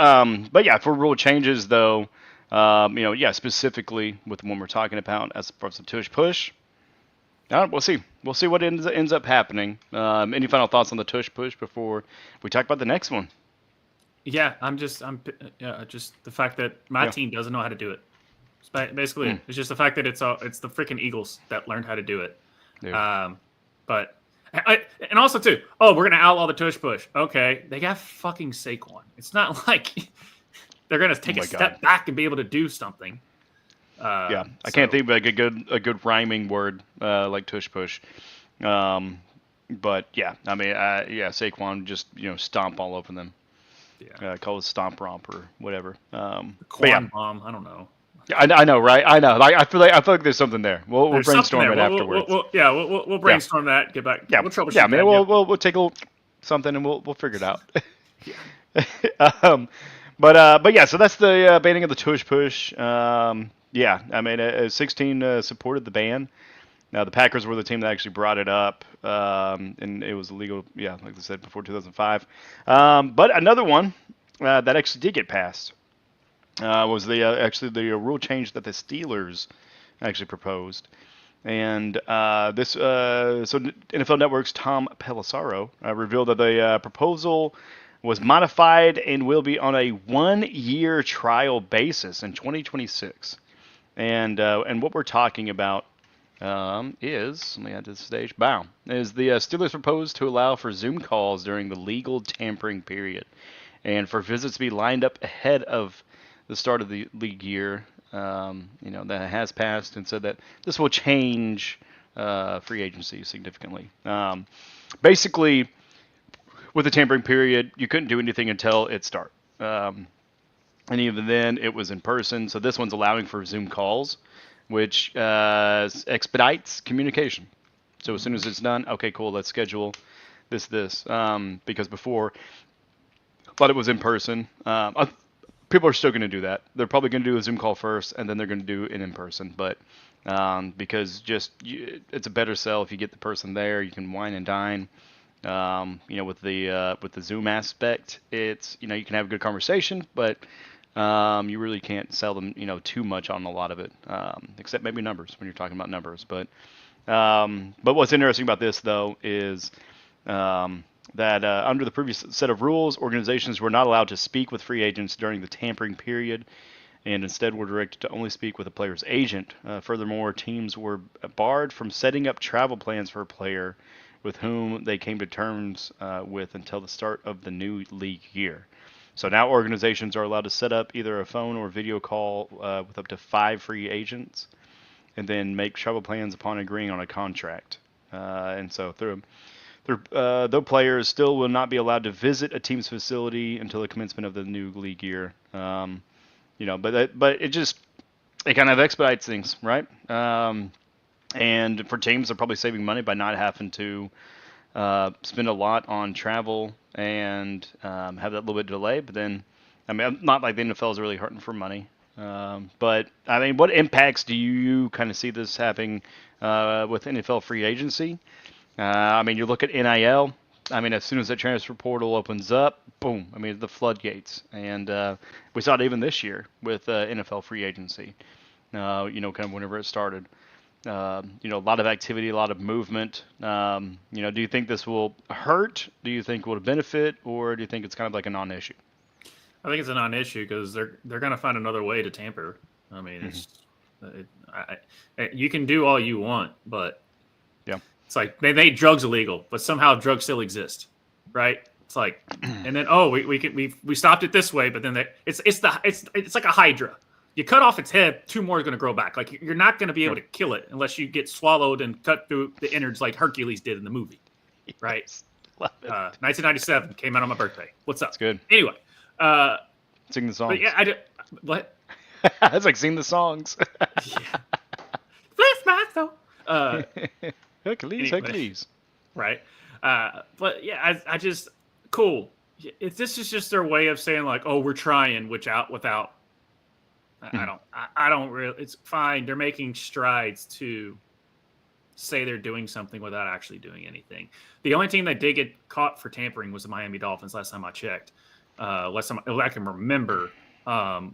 S1: yeah, for rule changes though, specifically with the one we're talking about as far as the tush push. We'll see. We'll see what ends up happening. Any final thoughts on the tush push before we talk about the next one?
S2: Yeah, just the fact that my team doesn't know how to do it. Basically, it's just the fact that it's the freaking Eagles that learned how to do it. Yeah. And also too, we're gonna outlaw the tush push. Okay, they got fucking Saquon. It's not like they're gonna take a step back and be able to do something. I can't think of like a good rhyming word like tush push.
S1: But yeah, I mean, Saquon just stomp all over them. Yeah, call it stomp romp or whatever.
S2: Corn bomb. I don't know.
S1: Yeah, I know, right? I know. Like I feel like there's something there. We'll brainstorm it afterwards.
S2: We'll brainstorm that. Get back.
S1: Yeah,
S2: we'll troubleshoot.
S1: Yeah, man. We'll take a little something and we'll figure it out. But yeah, so that's the banning of the tush push. Yeah, I mean, 16 supported the ban. Now the Packers were the team that actually brought it up, and it was illegal. Yeah, like I said, before 2005. But another one that actually did get passed. Was the rule change that the Steelers actually proposed, and so NFL Network's Tom Pelissero revealed that the proposal was modified and will be on a 1-year trial basis in 2026, and what we're talking about is, let me add to the stage, is the Steelers proposed to allow for Zoom calls during the legal tampering period, and for visits to be lined up ahead of the start of the league year, that has passed, and said that this will change free agency significantly. Basically, with the tampering period, you couldn't do anything until it started. And even then, it was in person. So this one's allowing for Zoom calls, which expedites communication. So as soon as it's done, okay, cool, let's schedule this. Because before, I thought it was in person. People are still going to do that. They're probably going to do a Zoom call first, and then they're going to do it in person. But because it's a better sell if you get the person there, you can wine and dine. With the Zoom aspect, it's you can have a good conversation, but you really can't sell them too much on a lot of it, except maybe numbers when you're talking about numbers. But what's interesting about this though is that under the previous set of rules, organizations were not allowed to speak with free agents during the tampering period, and instead were directed to only speak with a player's agent. Furthermore, teams were barred from setting up travel plans for a player with whom they came to terms with until the start of the new league year. So now organizations are allowed to set up either a phone or video call with up to 5 free agents, and then make travel plans upon agreeing on a contract. And so though players still will not be allowed to visit a team's facility until the commencement of the new league year. But it kind of expedites things, right? And for teams, they're probably saving money by not having to spend a lot on travel and have that little bit of delay. But then, I mean, not like the NFL is really hurting for money. But I mean, what impacts do you kind of see this having with NFL free agency? I mean, you look at NIL. I mean, as soon as that transfer portal opens up, boom. I mean, the floodgates. And we saw it even this year with NFL free agency, kind of whenever it started. A lot of activity, a lot of movement. Do you think this will hurt? Do you think it will benefit? Or do you think it's kind of like a non-issue?
S2: I think it's a non-issue because they're going to find another way to tamper. I mean, you can do all you want, but it's like they made drugs illegal, but somehow drugs still exist, right? It's like, and then we stopped it this way, but then it's like a hydra. You cut off its head, 2 more is going to grow back. Like you're not going to be able to kill it unless you get swallowed and cut through the innards like Hercules did in the movie, right? 1997 came out on my birthday. What's up?
S1: That's good.
S2: Anyway,
S1: sing the songs.
S2: Yeah, what?
S1: It's like sing the songs.
S2: Yeah. Bless my soul.
S1: Hercules.
S2: Right. But yeah, I just cool. If this is just their way of saying like, oh, we're trying, without. I don't really. It's fine. They're making strides to say they're doing something without actually doing anything. The only team that did get caught for tampering was the Miami Dolphins. Last time I checked, last time I can remember,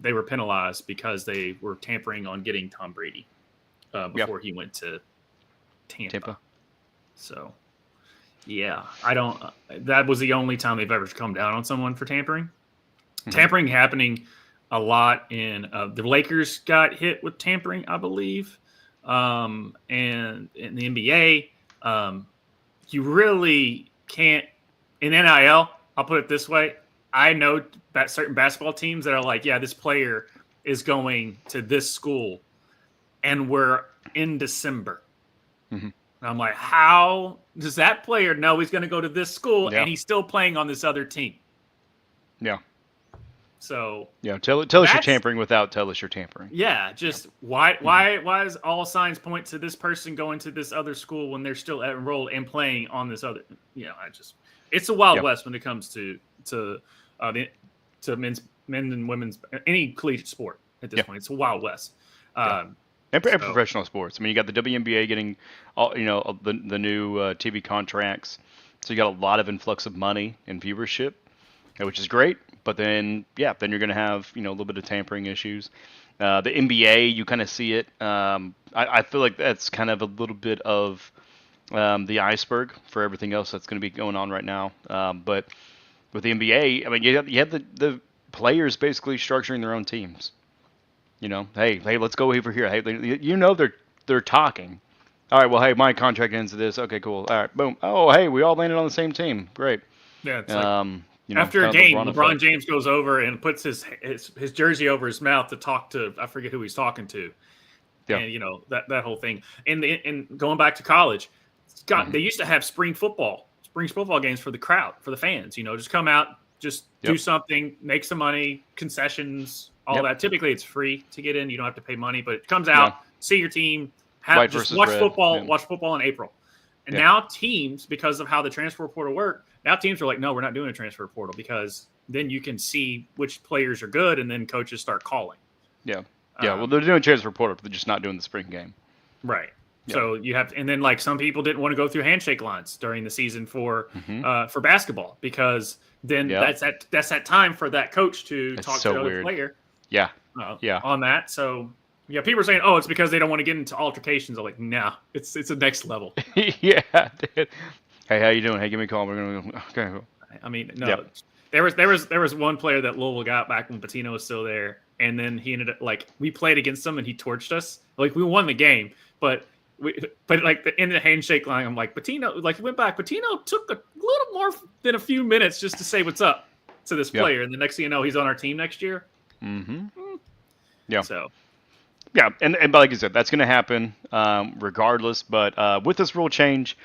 S2: they were penalized because they were tampering on getting Tom Brady before he went to Tampa. So, yeah, I don't. That was the only time they've ever come down on someone for tampering. Tampering happening a lot in the Lakers got hit with tampering, I believe. And in the NBA, you really can't in NIL. I'll put it this way. I know that certain basketball teams that are like, yeah, this player is going to this school and we're in December. And I'm like, how does that player know he's going to go to this school and he's still playing on this other team?
S1: Yeah.
S2: So
S1: tell us you're tampering without tell us you're tampering.
S2: Yeah, just why is all signs point to this person going to this other school when they're still enrolled and playing on this other? It's a wild west when it comes to men and women's any collegiate sport at this point. It's a wild west.
S1: And professional sports. I mean, you got the WNBA getting all the new TV contracts, so you got a lot of influx of money and viewership, which is great. But then, then you're going to have, a little bit of tampering issues. The NBA, you kind of see it. I feel like that's kind of a little bit of the iceberg for everything else that's going to be going on right now. But with the NBA, I mean, you have the players basically structuring their own teams. Hey, let's go over here. Hey, they're talking. All right, well, hey, my contract ends to this. Okay, cool. All right, boom. Oh, hey, we all landed on the same team. Great.
S2: Yeah, it's after a game, LeBron James goes over and puts his jersey over his mouth to talk to, I forget who he's talking to. Yeah. And, that whole thing. And going back to college, they used to have spring football games for the crowd, for the fans. Just come out, just do something, make some money, concessions, all that. Typically, it's free to get in. You don't have to pay money, but it comes out, see your team, watch football. Watch football in April. And now teams, because of how the transfer portal worked, now teams are like, no, we're not doing a transfer portal because then you can see which players are good, and then coaches start calling. Yeah. Well, they're doing transfer portal, but they're just not doing the spring game. Right. Yeah. So you have, and then like some people didn't want to go through handshake lines during the season for basketball because then that's that time for that coach to talk to the other player. Yeah. On that. So people are saying, oh, it's because they don't want to get into altercations. I'm like, no, it's a next level. Yeah, dude. Hey, how you doing? Hey, give me a call. We're gonna go. Okay. I mean, no. Yep. There was one player that Louisville got back when Pitino was still there, and then he ended up we played against him and he torched us. Like we won the game, but in the handshake line, I'm like, Pitino, he went back. Pitino took a little more than a few minutes just to say what's up to this player, and the next thing you know, he's on our team next year. Yeah. So. Yeah, and like you said, that's going to happen regardless. But with this rule change,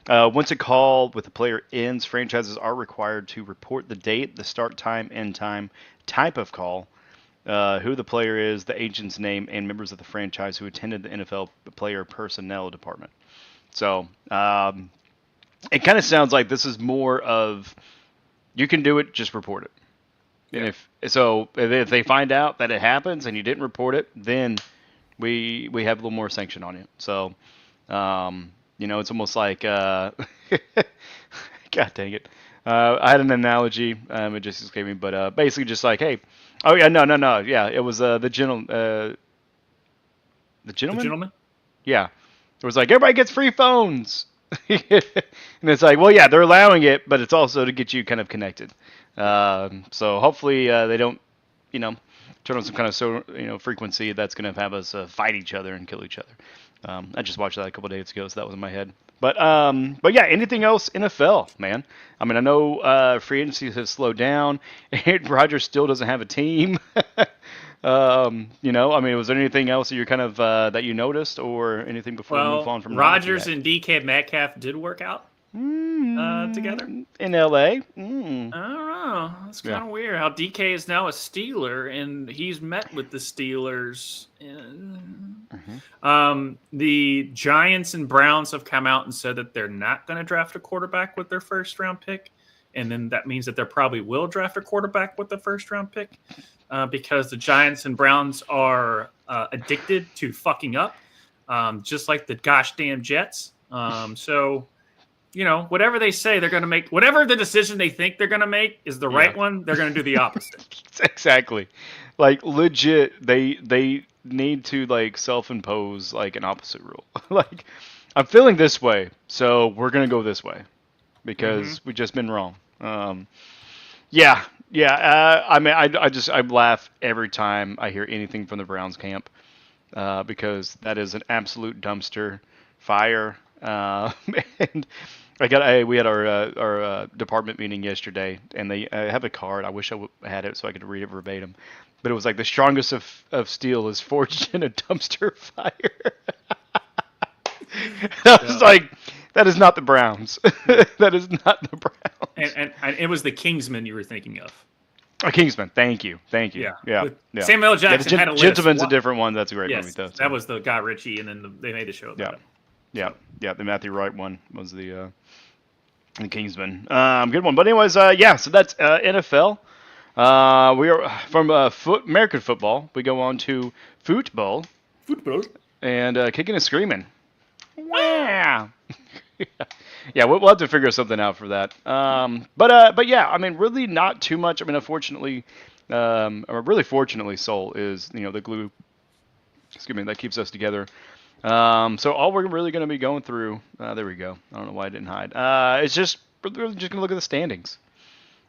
S2: once a call with a player ends, franchises are required to report the date, the start time, end time, type of call, who the player is, the agent's name, and members of the franchise who attended the NFL player personnel department. So it kind of sounds like this is more of you can do it, just report it. And if they find out that it happens and you didn't report it, then we have a little more sanction on it. So, it's almost like, God dang it. I had an analogy, it just escaped me, but basically just like, hey, oh yeah, no, yeah, it was the gentleman? The gentleman? Yeah. It was like, everybody gets free phones. And it's like, well, yeah, they're allowing it, but it's also to get you kind of connected. So hopefully they don't, turn on some kind of frequency that's going to have us fight each other and kill each other. I just watched that a couple of days ago, so that was in my head. But yeah, anything else NFL, man? I mean, I know free agency has slowed down. Aaron Rodgers still doesn't have a team. I mean, was there anything else that you're kind of that you noticed or anything before we move on from Rodgers and DK Metcalf did work out together
S1: in LA?
S2: All Oh, that's kind of weird. How DK is now a Steeler, and he's met with the Steelers. The Giants and Browns have come out and said that they're not going to draft a quarterback with their first-round pick, and then that means that they probably will draft a quarterback with the first-round pick because the Giants and Browns are addicted to fucking up, just like the gosh damn Jets. So... whatever they say they're going to make, whatever the decision they think they're going to make is the right one, they're going to do the opposite.
S1: Exactly. Like, legit, they need to, like, self-impose, like, an opposite rule. Like, I'm feeling this way, so we're going to go this way because we've just been wrong. I mean, I laugh every time I hear anything from the Browns camp because that is an absolute dumpster fire. And we had our department meeting yesterday, and they have a card. I wish I had it so I could read it verbatim, but it was like the strongest of steel is forged in a dumpster fire. I was like, that is not the Browns. That is not the Browns.
S2: And it was the Kingsman you were thinking of.
S1: A Kingsman. Thank you. Yeah.
S2: Samuel L. Jackson had a list.
S1: Gentleman's a different one. That's a great movie, though. So.
S2: That was the Guy Ritchie, and then they made the show about it.
S1: Yeah. The Matthew Wright one was the Kingsman. Good one. But anyways, so that's NFL. We are from American football. We go on to football. And kicking and screaming. Wow. Yeah, we'll have to figure something out for that. But yeah, I mean, really not too much. I mean, unfortunately, or really fortunately, Soul is the glue. That keeps us together. So all we're really going to be going through, there we go. I don't know why I didn't hide. It's just we're just going to look at the standings,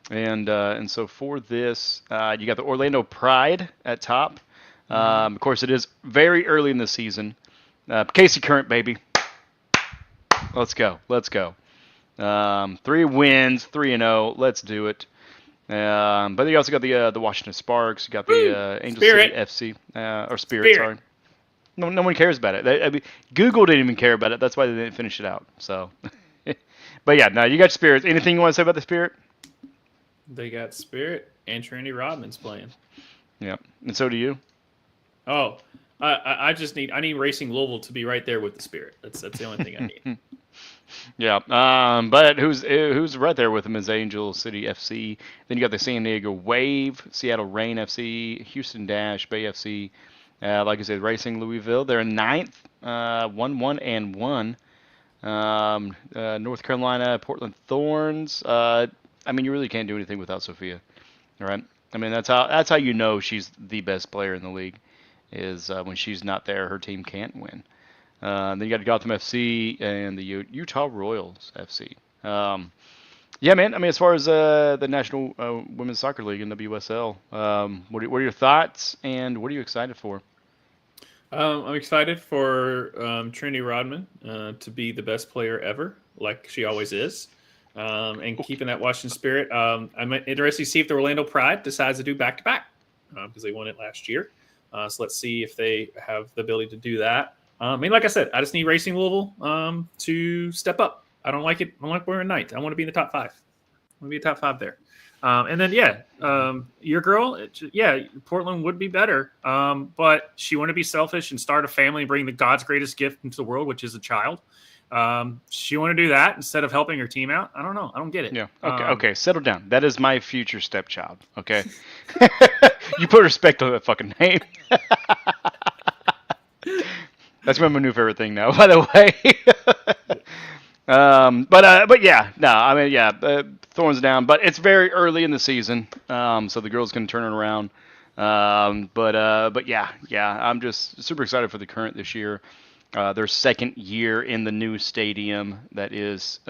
S1: and so for this, you got the Orlando Pride at top. Of course, it is very early in the season. Casey Current, baby. Let's go. 3 wins, 3-0. Let's do it. But you also got the Washington Sparks. You got the Angel
S2: Spirit.
S1: City FC or Spirit. Sorry. No one cares about it. I mean, Google didn't even care about it. That's why they didn't finish it out. So, but yeah, no, you got Spirits. Anything you want to say about the Spirit?
S2: They got Spirit and Trinity Rodman's playing.
S1: Yeah, and so do you.
S2: Oh, I need Racing Louisville to be right there with the Spirit. That's the only thing I need.
S1: Yeah, but who's right there with them is Angel City FC. Then you got the San Diego Wave, Seattle Reign FC, Houston Dash, Bay FC. Like I said, Racing Louisville. They're in 9th, 1-1-1. North Carolina, Portland Thorns. I mean, you really can't do anything without Sophia, all right? I mean, that's how you know she's the best player in the league, is when she's not there, her team can't win. Then you got Gotham FC and the Utah Royals FC. Yeah, man. I mean, as far as the National Women's Soccer League in WSL, what are your thoughts and what are you excited for?
S2: I'm excited for Trinity Rodman to be the best player ever, like she always is, and keeping that Washington Spirit. I'm interested to see if the Orlando Pride decides to do back-to-back because they won it last year. So let's see if they have the ability to do that. I mean, like I said, I just need Racing Louisville to step up. I don't like it. I don't like we're in 9th. I want to be in the top 5. I want to be a top 5 there. And then, your girl, Portland would be better. But she wanted to be selfish and start a family and bring the God's greatest gift into the world, which is a child. She wanted to do that instead of helping her team out. I don't know. I don't get it.
S1: Yeah. Okay. Settle down. That is my future stepchild. Okay. You put respect on that fucking name. That's my new favorite thing now, by the way. But yeah, no, I mean, yeah, Thorns down, but it's very early in the season, so the girls can turn it around. But yeah, I'm just super excited for the Current this year. Their second year in the new stadium that is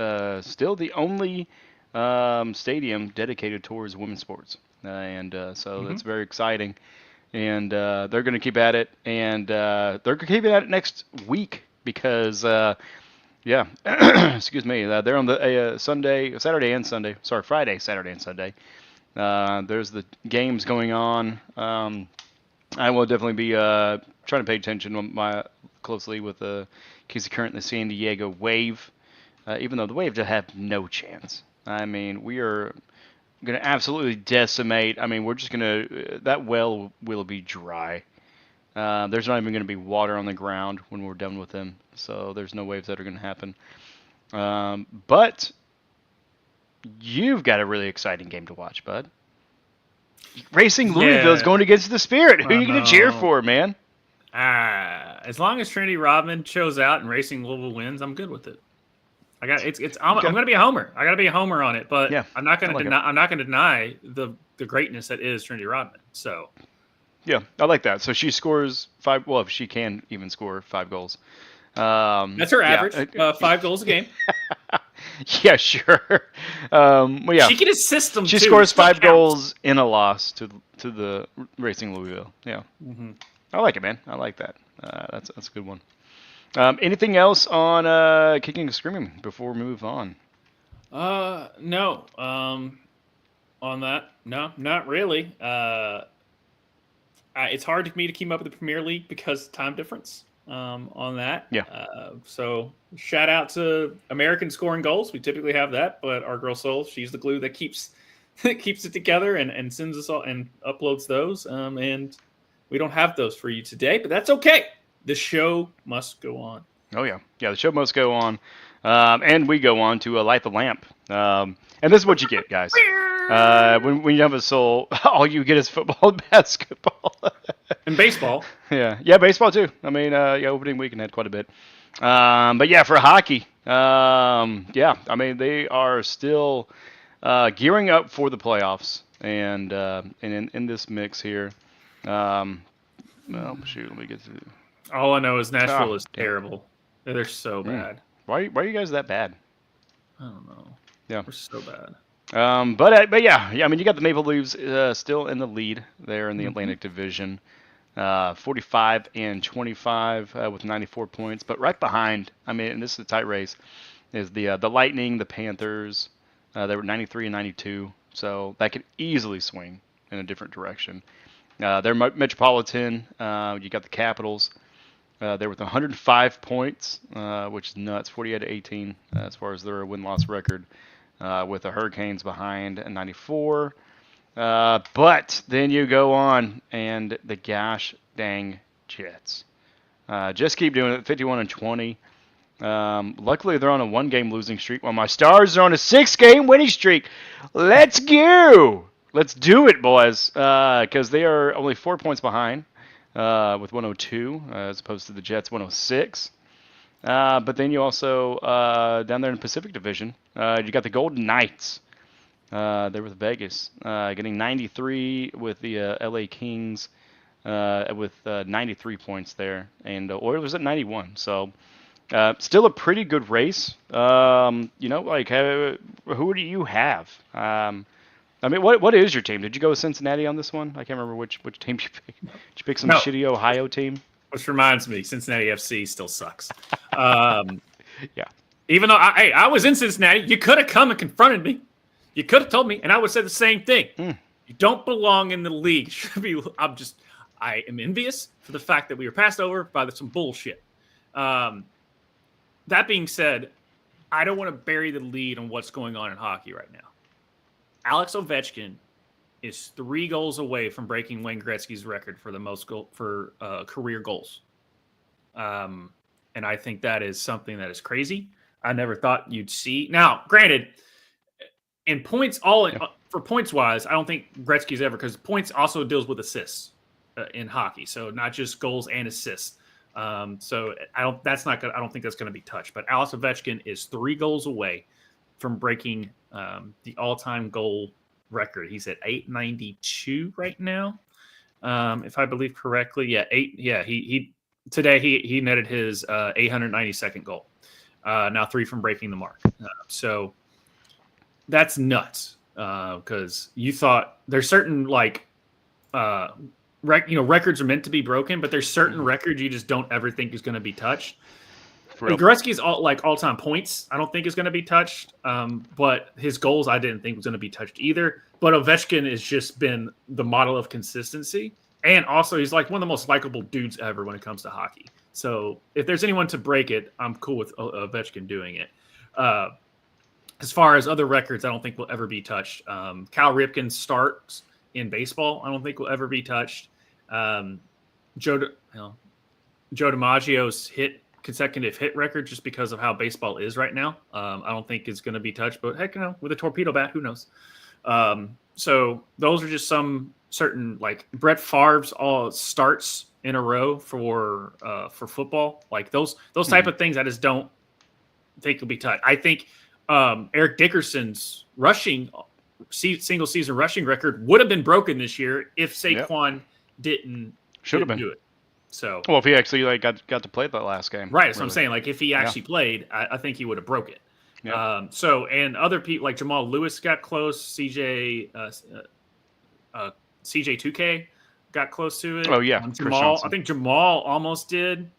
S1: still the only stadium dedicated towards women's sports, so that's very exciting. And they're going to keep at it, and they're going to keep at it next week because, excuse me, they're on the Friday, Saturday, and Sunday. There's the games going on. I will definitely be trying to pay attention closely with the Casey Current and the San Diego Wave, even though the Wave have no chance. I mean, we are going to absolutely decimate. I mean, we're just going to that well will be dry. There's not even going to be water on the ground when we're done with them, so there's no waves that are going to happen. But you've got a really exciting game to watch, bud. Racing Louisville is going against the Spirit. Who are you going to cheer for, man?
S2: As long as Trinity Rodman shows out and Racing Louisville wins, I'm good with it. I'm going to be a homer. I got to be a homer on it, but I'm not going to deny. I'm not going to deny the greatness that is Trinity Rodman. So,
S1: yeah, I like that. So she scores 5. Well, if she can even score 5 goals,
S2: that's her average. 5 goals a game.
S1: Yeah, sure. Well, yeah,
S2: she can assist them.
S1: She scores 5 goals in a loss to the Racing Louisville. Yeah, I like it, man. I like that. That's a good one. Anything else on Kicking and Screaming before we move on?
S2: No. On that, no, not really. It's hard for me to keep up with the Premier League because of time difference. On that, so shout out to American scoring goals. We typically have that, but our girl Soul, she's the glue that keeps it together and sends us all and uploads those. And we don't have those for you today, but that's okay. The show must go on.
S1: Oh, yeah. Yeah, the show must go on. And we go on to light the lamp. And this is what you get, guys. When you have a soul, all you get is football and basketball.
S2: And baseball.
S1: Yeah, baseball too. I mean, opening weekend had quite a bit. But yeah, for hockey, I mean, they are still gearing up for the playoffs. And in this mix here, well, shoot, let me get to...
S2: All I know is Nashville is terrible. They're so bad.
S1: Why are you guys that bad?
S2: I don't know.
S1: Yeah,
S2: we're so bad.
S1: But yeah. I mean, you got the Maple Leafs still in the lead there in the Atlantic Division, 45 and 25 with 94 points. But right behind, I mean, and this is a tight race, is the Lightning, the Panthers. They were 93 and 92, so that could easily swing in a different direction. They're Metropolitan. You got the Capitals. They're with 105 points, which is nuts, 48 to 18 as far as their win-loss record, with the Hurricanes behind at 94. But then you go on, and the gosh dang Jets just keep doing it, 51 and 20. Luckily, they're on a 1-game losing streak, while my Stars are on a 6-game winning streak. Let's go! Let's do it, boys, because they are only 4 points behind. With 102 as opposed to the Jets 106. But then you also, down there in the Pacific Division, you got the Golden Knights. They're with Vegas, getting 93 with the LA Kings with 93 points there. And Oilers at 91. So still a pretty good race. Who do you have? I mean, what is your team? Did you go with Cincinnati on this one? I can't remember which team you picked. Did you pick some shitty Ohio team?
S2: Which reminds me, Cincinnati FC still sucks.
S1: Yeah.
S2: Even though I was in Cincinnati, you could have come and confronted me. You could have told me, and I would have said the same thing. You don't belong in the league. I am envious for the fact that we were passed over by some bullshit. That being said, I don't want to bury the lead on what's going on in hockey right now. Alex Ovechkin is 3 goals away from breaking Wayne Gretzky's record for the most career goals. And I think that is something that is crazy. I never thought you'd see. Now, granted, in points, for points wise, I don't think Gretzky's ever, because points also deals with assists in hockey. So not just goals and assists. So I don't think that's going to be touched. But Alex Ovechkin is 3 goals away from breaking the all-time goal record. He's at 892 right now, if I believe correctly. He today he netted his 892nd goal. Now 3 from breaking the mark. So that's nuts. Because you thought there's certain records are meant to be broken, but there's certain records you just don't ever think is going to be touched. Gretzky's all-time points, I don't think is going to be touched. But his goals, I didn't think was going to be touched either. But Ovechkin has just been the model of consistency. And also, he's like one of the most likable dudes ever when it comes to hockey. So if there's anyone to break it, I'm cool with Ovechkin doing it. as far as other records, I don't think will ever be touched. Cal Ripken's starts in baseball, I don't think will ever be touched. Joe DiMaggio's consecutive hit record, just because of how baseball is right now, I don't think is going to be touched. But heck, with a torpedo bat, who knows? So those are just some certain, like Brett Favre's all starts in a row for football, like those type of things. I just don't think will be touched. I think Eric Dickerson's single season rushing record would have been broken this year if Saquon didn't do it. So,
S1: well, if he actually got to play that last game,
S2: right? That's what I'm saying. Like if he actually played, I think he would have broke it. Yeah. And other people like Jamal Lewis got close. CJ2K got close to it.
S1: Oh yeah,
S2: Jamal. I think Jamal almost did.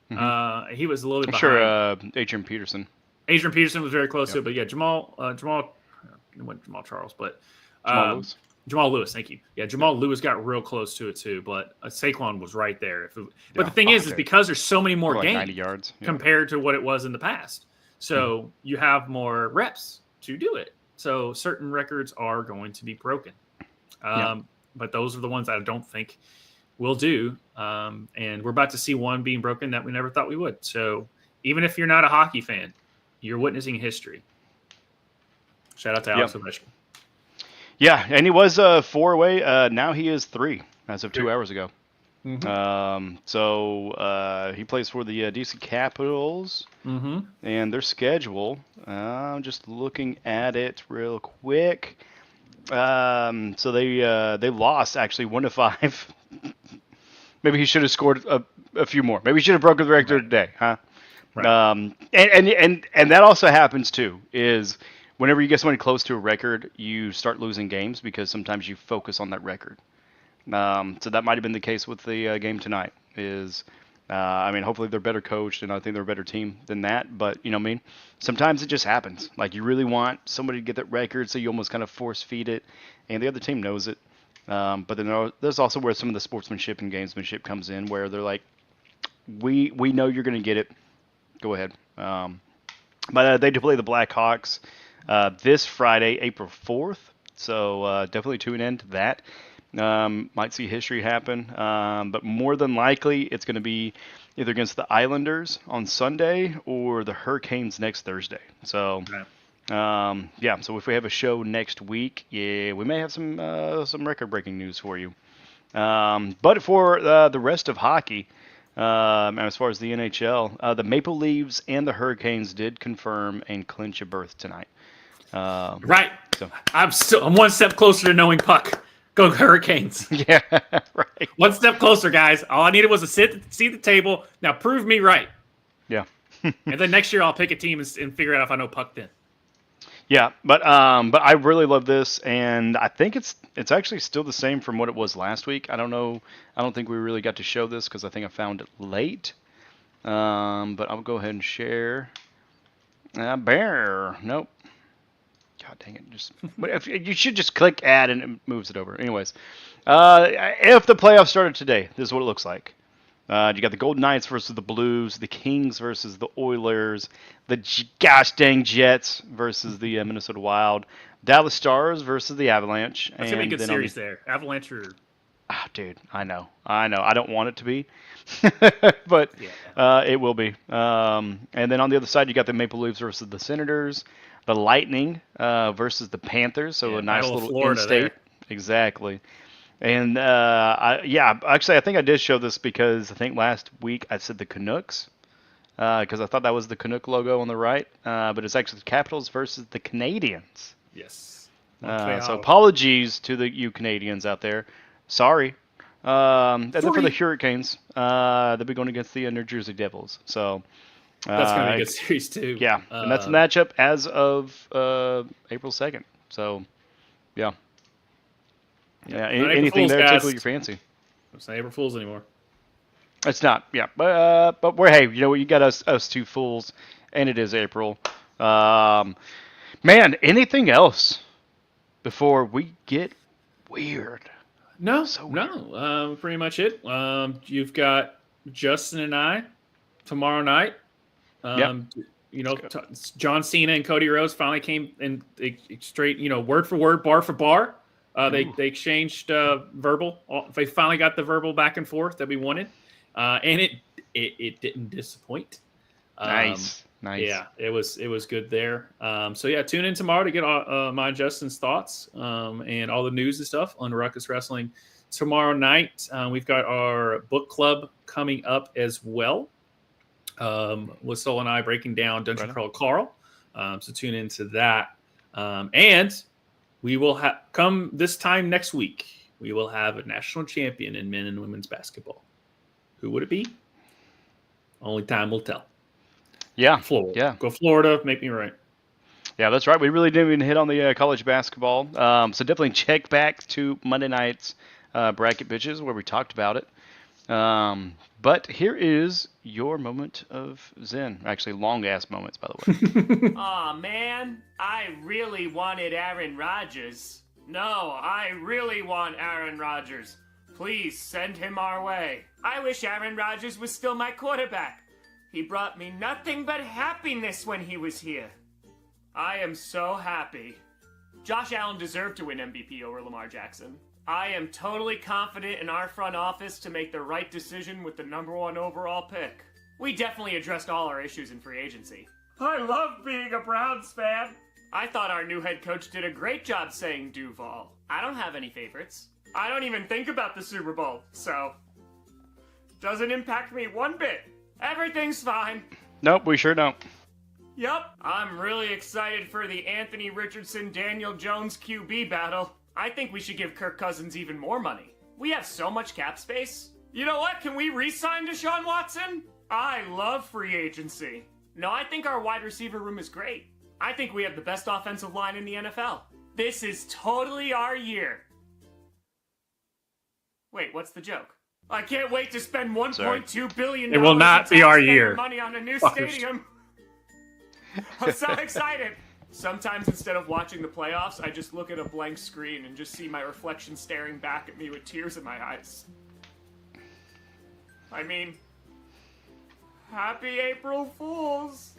S2: Mm-hmm. He was a little bit behind.
S1: Sure, Adrian Peterson.
S2: Adrian Peterson was very close to it, but yeah, Jamal Charles, but Jamal Lewis, thank you. Yeah, Jamal Lewis got real close to it too, but Saquon was right there. But the thing is because there's so many more games
S1: 90 yards
S2: compared to what it was in the past, so you have more reps to do it. So certain records are going to be broken, but those are the ones that I don't think will do. And we're about to see one being broken that we never thought we would. So even if you're not a hockey fan, you're witnessing history. Shout out to Alex Ovechkin.
S1: Yeah, and he was 4 away. Now he is 3 as of 2 hours ago.
S2: Mm-hmm.
S1: So he plays for the DC Capitals, and their schedule. I'm just looking at it real quick. So they lost actually 1-5. Maybe he should have scored a few more. Maybe he should have broken the record today, huh? Right. And that also happens too. Is whenever you get somebody close to a record, you start losing games because sometimes you focus on that record. So that might have been the case with the game tonight. Hopefully they're better coached, and I think they're a better team than that. But sometimes it just happens. Like you really want somebody to get that record, so you almost kind of force feed it, and the other team knows it. But then there's also where some of the sportsmanship and gamesmanship comes in, where they're like, we know you're going to get it. Go ahead. But they do play the Blackhawks this Friday, April 4th. So definitely tune in to that. Might see history happen. But more than likely, it's going to be either against the Islanders on Sunday or the Hurricanes next Thursday. So, so if we have a show next week, we may have some record-breaking news for you. But for the rest of hockey, and as far as the NHL, the Maple Leafs and the Hurricanes did confirm and clinch a berth tonight.
S2: Right. So. I'm one step closer to knowing puck. Go Hurricanes.
S1: Yeah, right.
S2: One step closer, guys. All I needed was to see the table. Now prove me right.
S1: Yeah.
S2: And then next year I'll pick a team and figure out if I know puck then.
S1: Yeah, but I really love this, and I think it's actually still the same from what it was last week. I don't know. I don't think we really got to show this because I think I found it late. But I'll go ahead and share. Nope. God dang it! You should just click add and it moves it over. Anyways, if the playoffs started today, this is what it looks like. You got the Golden Knights versus the Blues, the Kings versus the Oilers, the gosh dang Jets versus the Minnesota Wild, Dallas Stars versus the Avalanche.
S2: That's gonna be a good series there. Avalanche are...
S1: dude, I know. I don't want it to be, but it will be. And then on the other side, you got the Maple Leafs versus the Senators, the Lightning versus the Panthers. So a nice little in-state. Exactly. And actually, I think I did show this because I think last week I said the Canucks because I thought that was the Canuck logo on the right, but it's actually the Capitals versus the Canadiens.
S2: Yes.
S1: So apologies to you Canadians out there. Sorry. And then for the Hurricanes, they'll be going against the New Jersey Devils. So
S2: that's going to be a good series too.
S1: Yeah, and that's a matchup as of April 2nd. So, yeah. Yeah, anything there tickle your fancy.
S2: It's not April Fools anymore.
S1: It's not, yeah. But we're, hey, you know what? You got us two fools, and it is April. Man, anything else before we get weird?
S2: No, pretty much it. You've got Justin and I tomorrow night. John Cena and Cody Rhodes finally came in straight, word for word, bar for bar. They exchanged verbal. They finally got the verbal back and forth that we wanted, and it didn't disappoint.
S1: Nice.
S2: Yeah, it was good there. So yeah, tune in tomorrow to get my and Justin's thoughts and all the news and stuff on Ruckus Wrestling tomorrow night. We've got our book club coming up as well. With Sol and I breaking down Dungeon Crawl Carl. So tune into that. And we will come this time next week. We will have a national champion in men and women's basketball. Who would it be? Only time will tell.
S1: Yeah.
S2: Florida.
S1: Yeah.
S2: Go Florida. Make me right.
S1: Yeah, that's right. We really didn't even hit on the college basketball. So definitely check back to Monday night's Bracket Bitches where we talked about it. But here is your moment of zen. Actually, long-ass moments, by the way.
S13: Aw, man. I really wanted Aaron Rodgers. No, I really want Aaron Rodgers. Please send him our way. I wish Aaron Rodgers was still my quarterback. He brought me nothing but happiness when he was here. I am so happy. Josh Allen deserved to win MVP over Lamar Jackson. I am totally confident in our front office to make the right decision with the #1 overall pick. We definitely addressed all our issues in free agency. I love being a Browns fan. I thought our new head coach did a great job saying Duval. I don't have any favorites. I don't even think about the Super Bowl, so doesn't impact me one bit. Everything's fine.
S1: Nope, we sure don't.
S13: Yup, I'm really excited for the Anthony Richardson-Daniel Jones QB battle. I think we should give Kirk Cousins even more money. We have so much cap space. You know what? Can we re-sign Deshaun Watson? I love free agency. No, I think our wide receiver room is great. I think we have the best offensive line in the NFL. This is totally our year. Wait, what's the joke? I can't wait to spend $1.2 billion.
S2: It will not be our year.
S13: Money on a new stadium. I'm so excited. Sometimes instead of watching the playoffs, I just look at a blank screen and just see my reflection staring back at me with tears in my eyes. I mean, happy April Fools.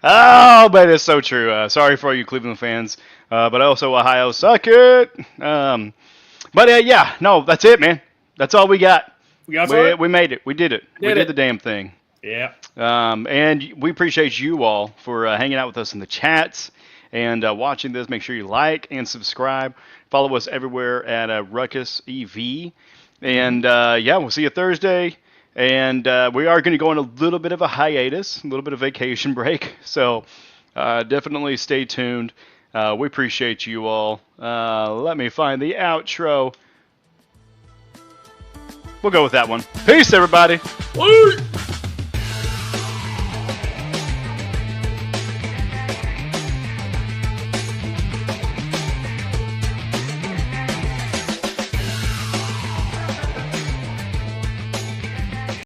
S1: Oh, but it's so true. Sorry for all you Cleveland fans, but also Ohio, suck it. Yeah, no, that's it, man. That's all we got. We made it. We did it. We did the damn thing.
S2: Yeah.
S1: And we appreciate you all for hanging out with us in the chats and watching this. Make sure you like and subscribe. Follow us everywhere at Ruckus EV. And we'll see you Thursday. And we are going to go on a little bit of a hiatus, a little bit of vacation break. So definitely stay tuned. We appreciate you all. Let me find the outro. We'll go with that one. Peace, everybody.
S2: Woo!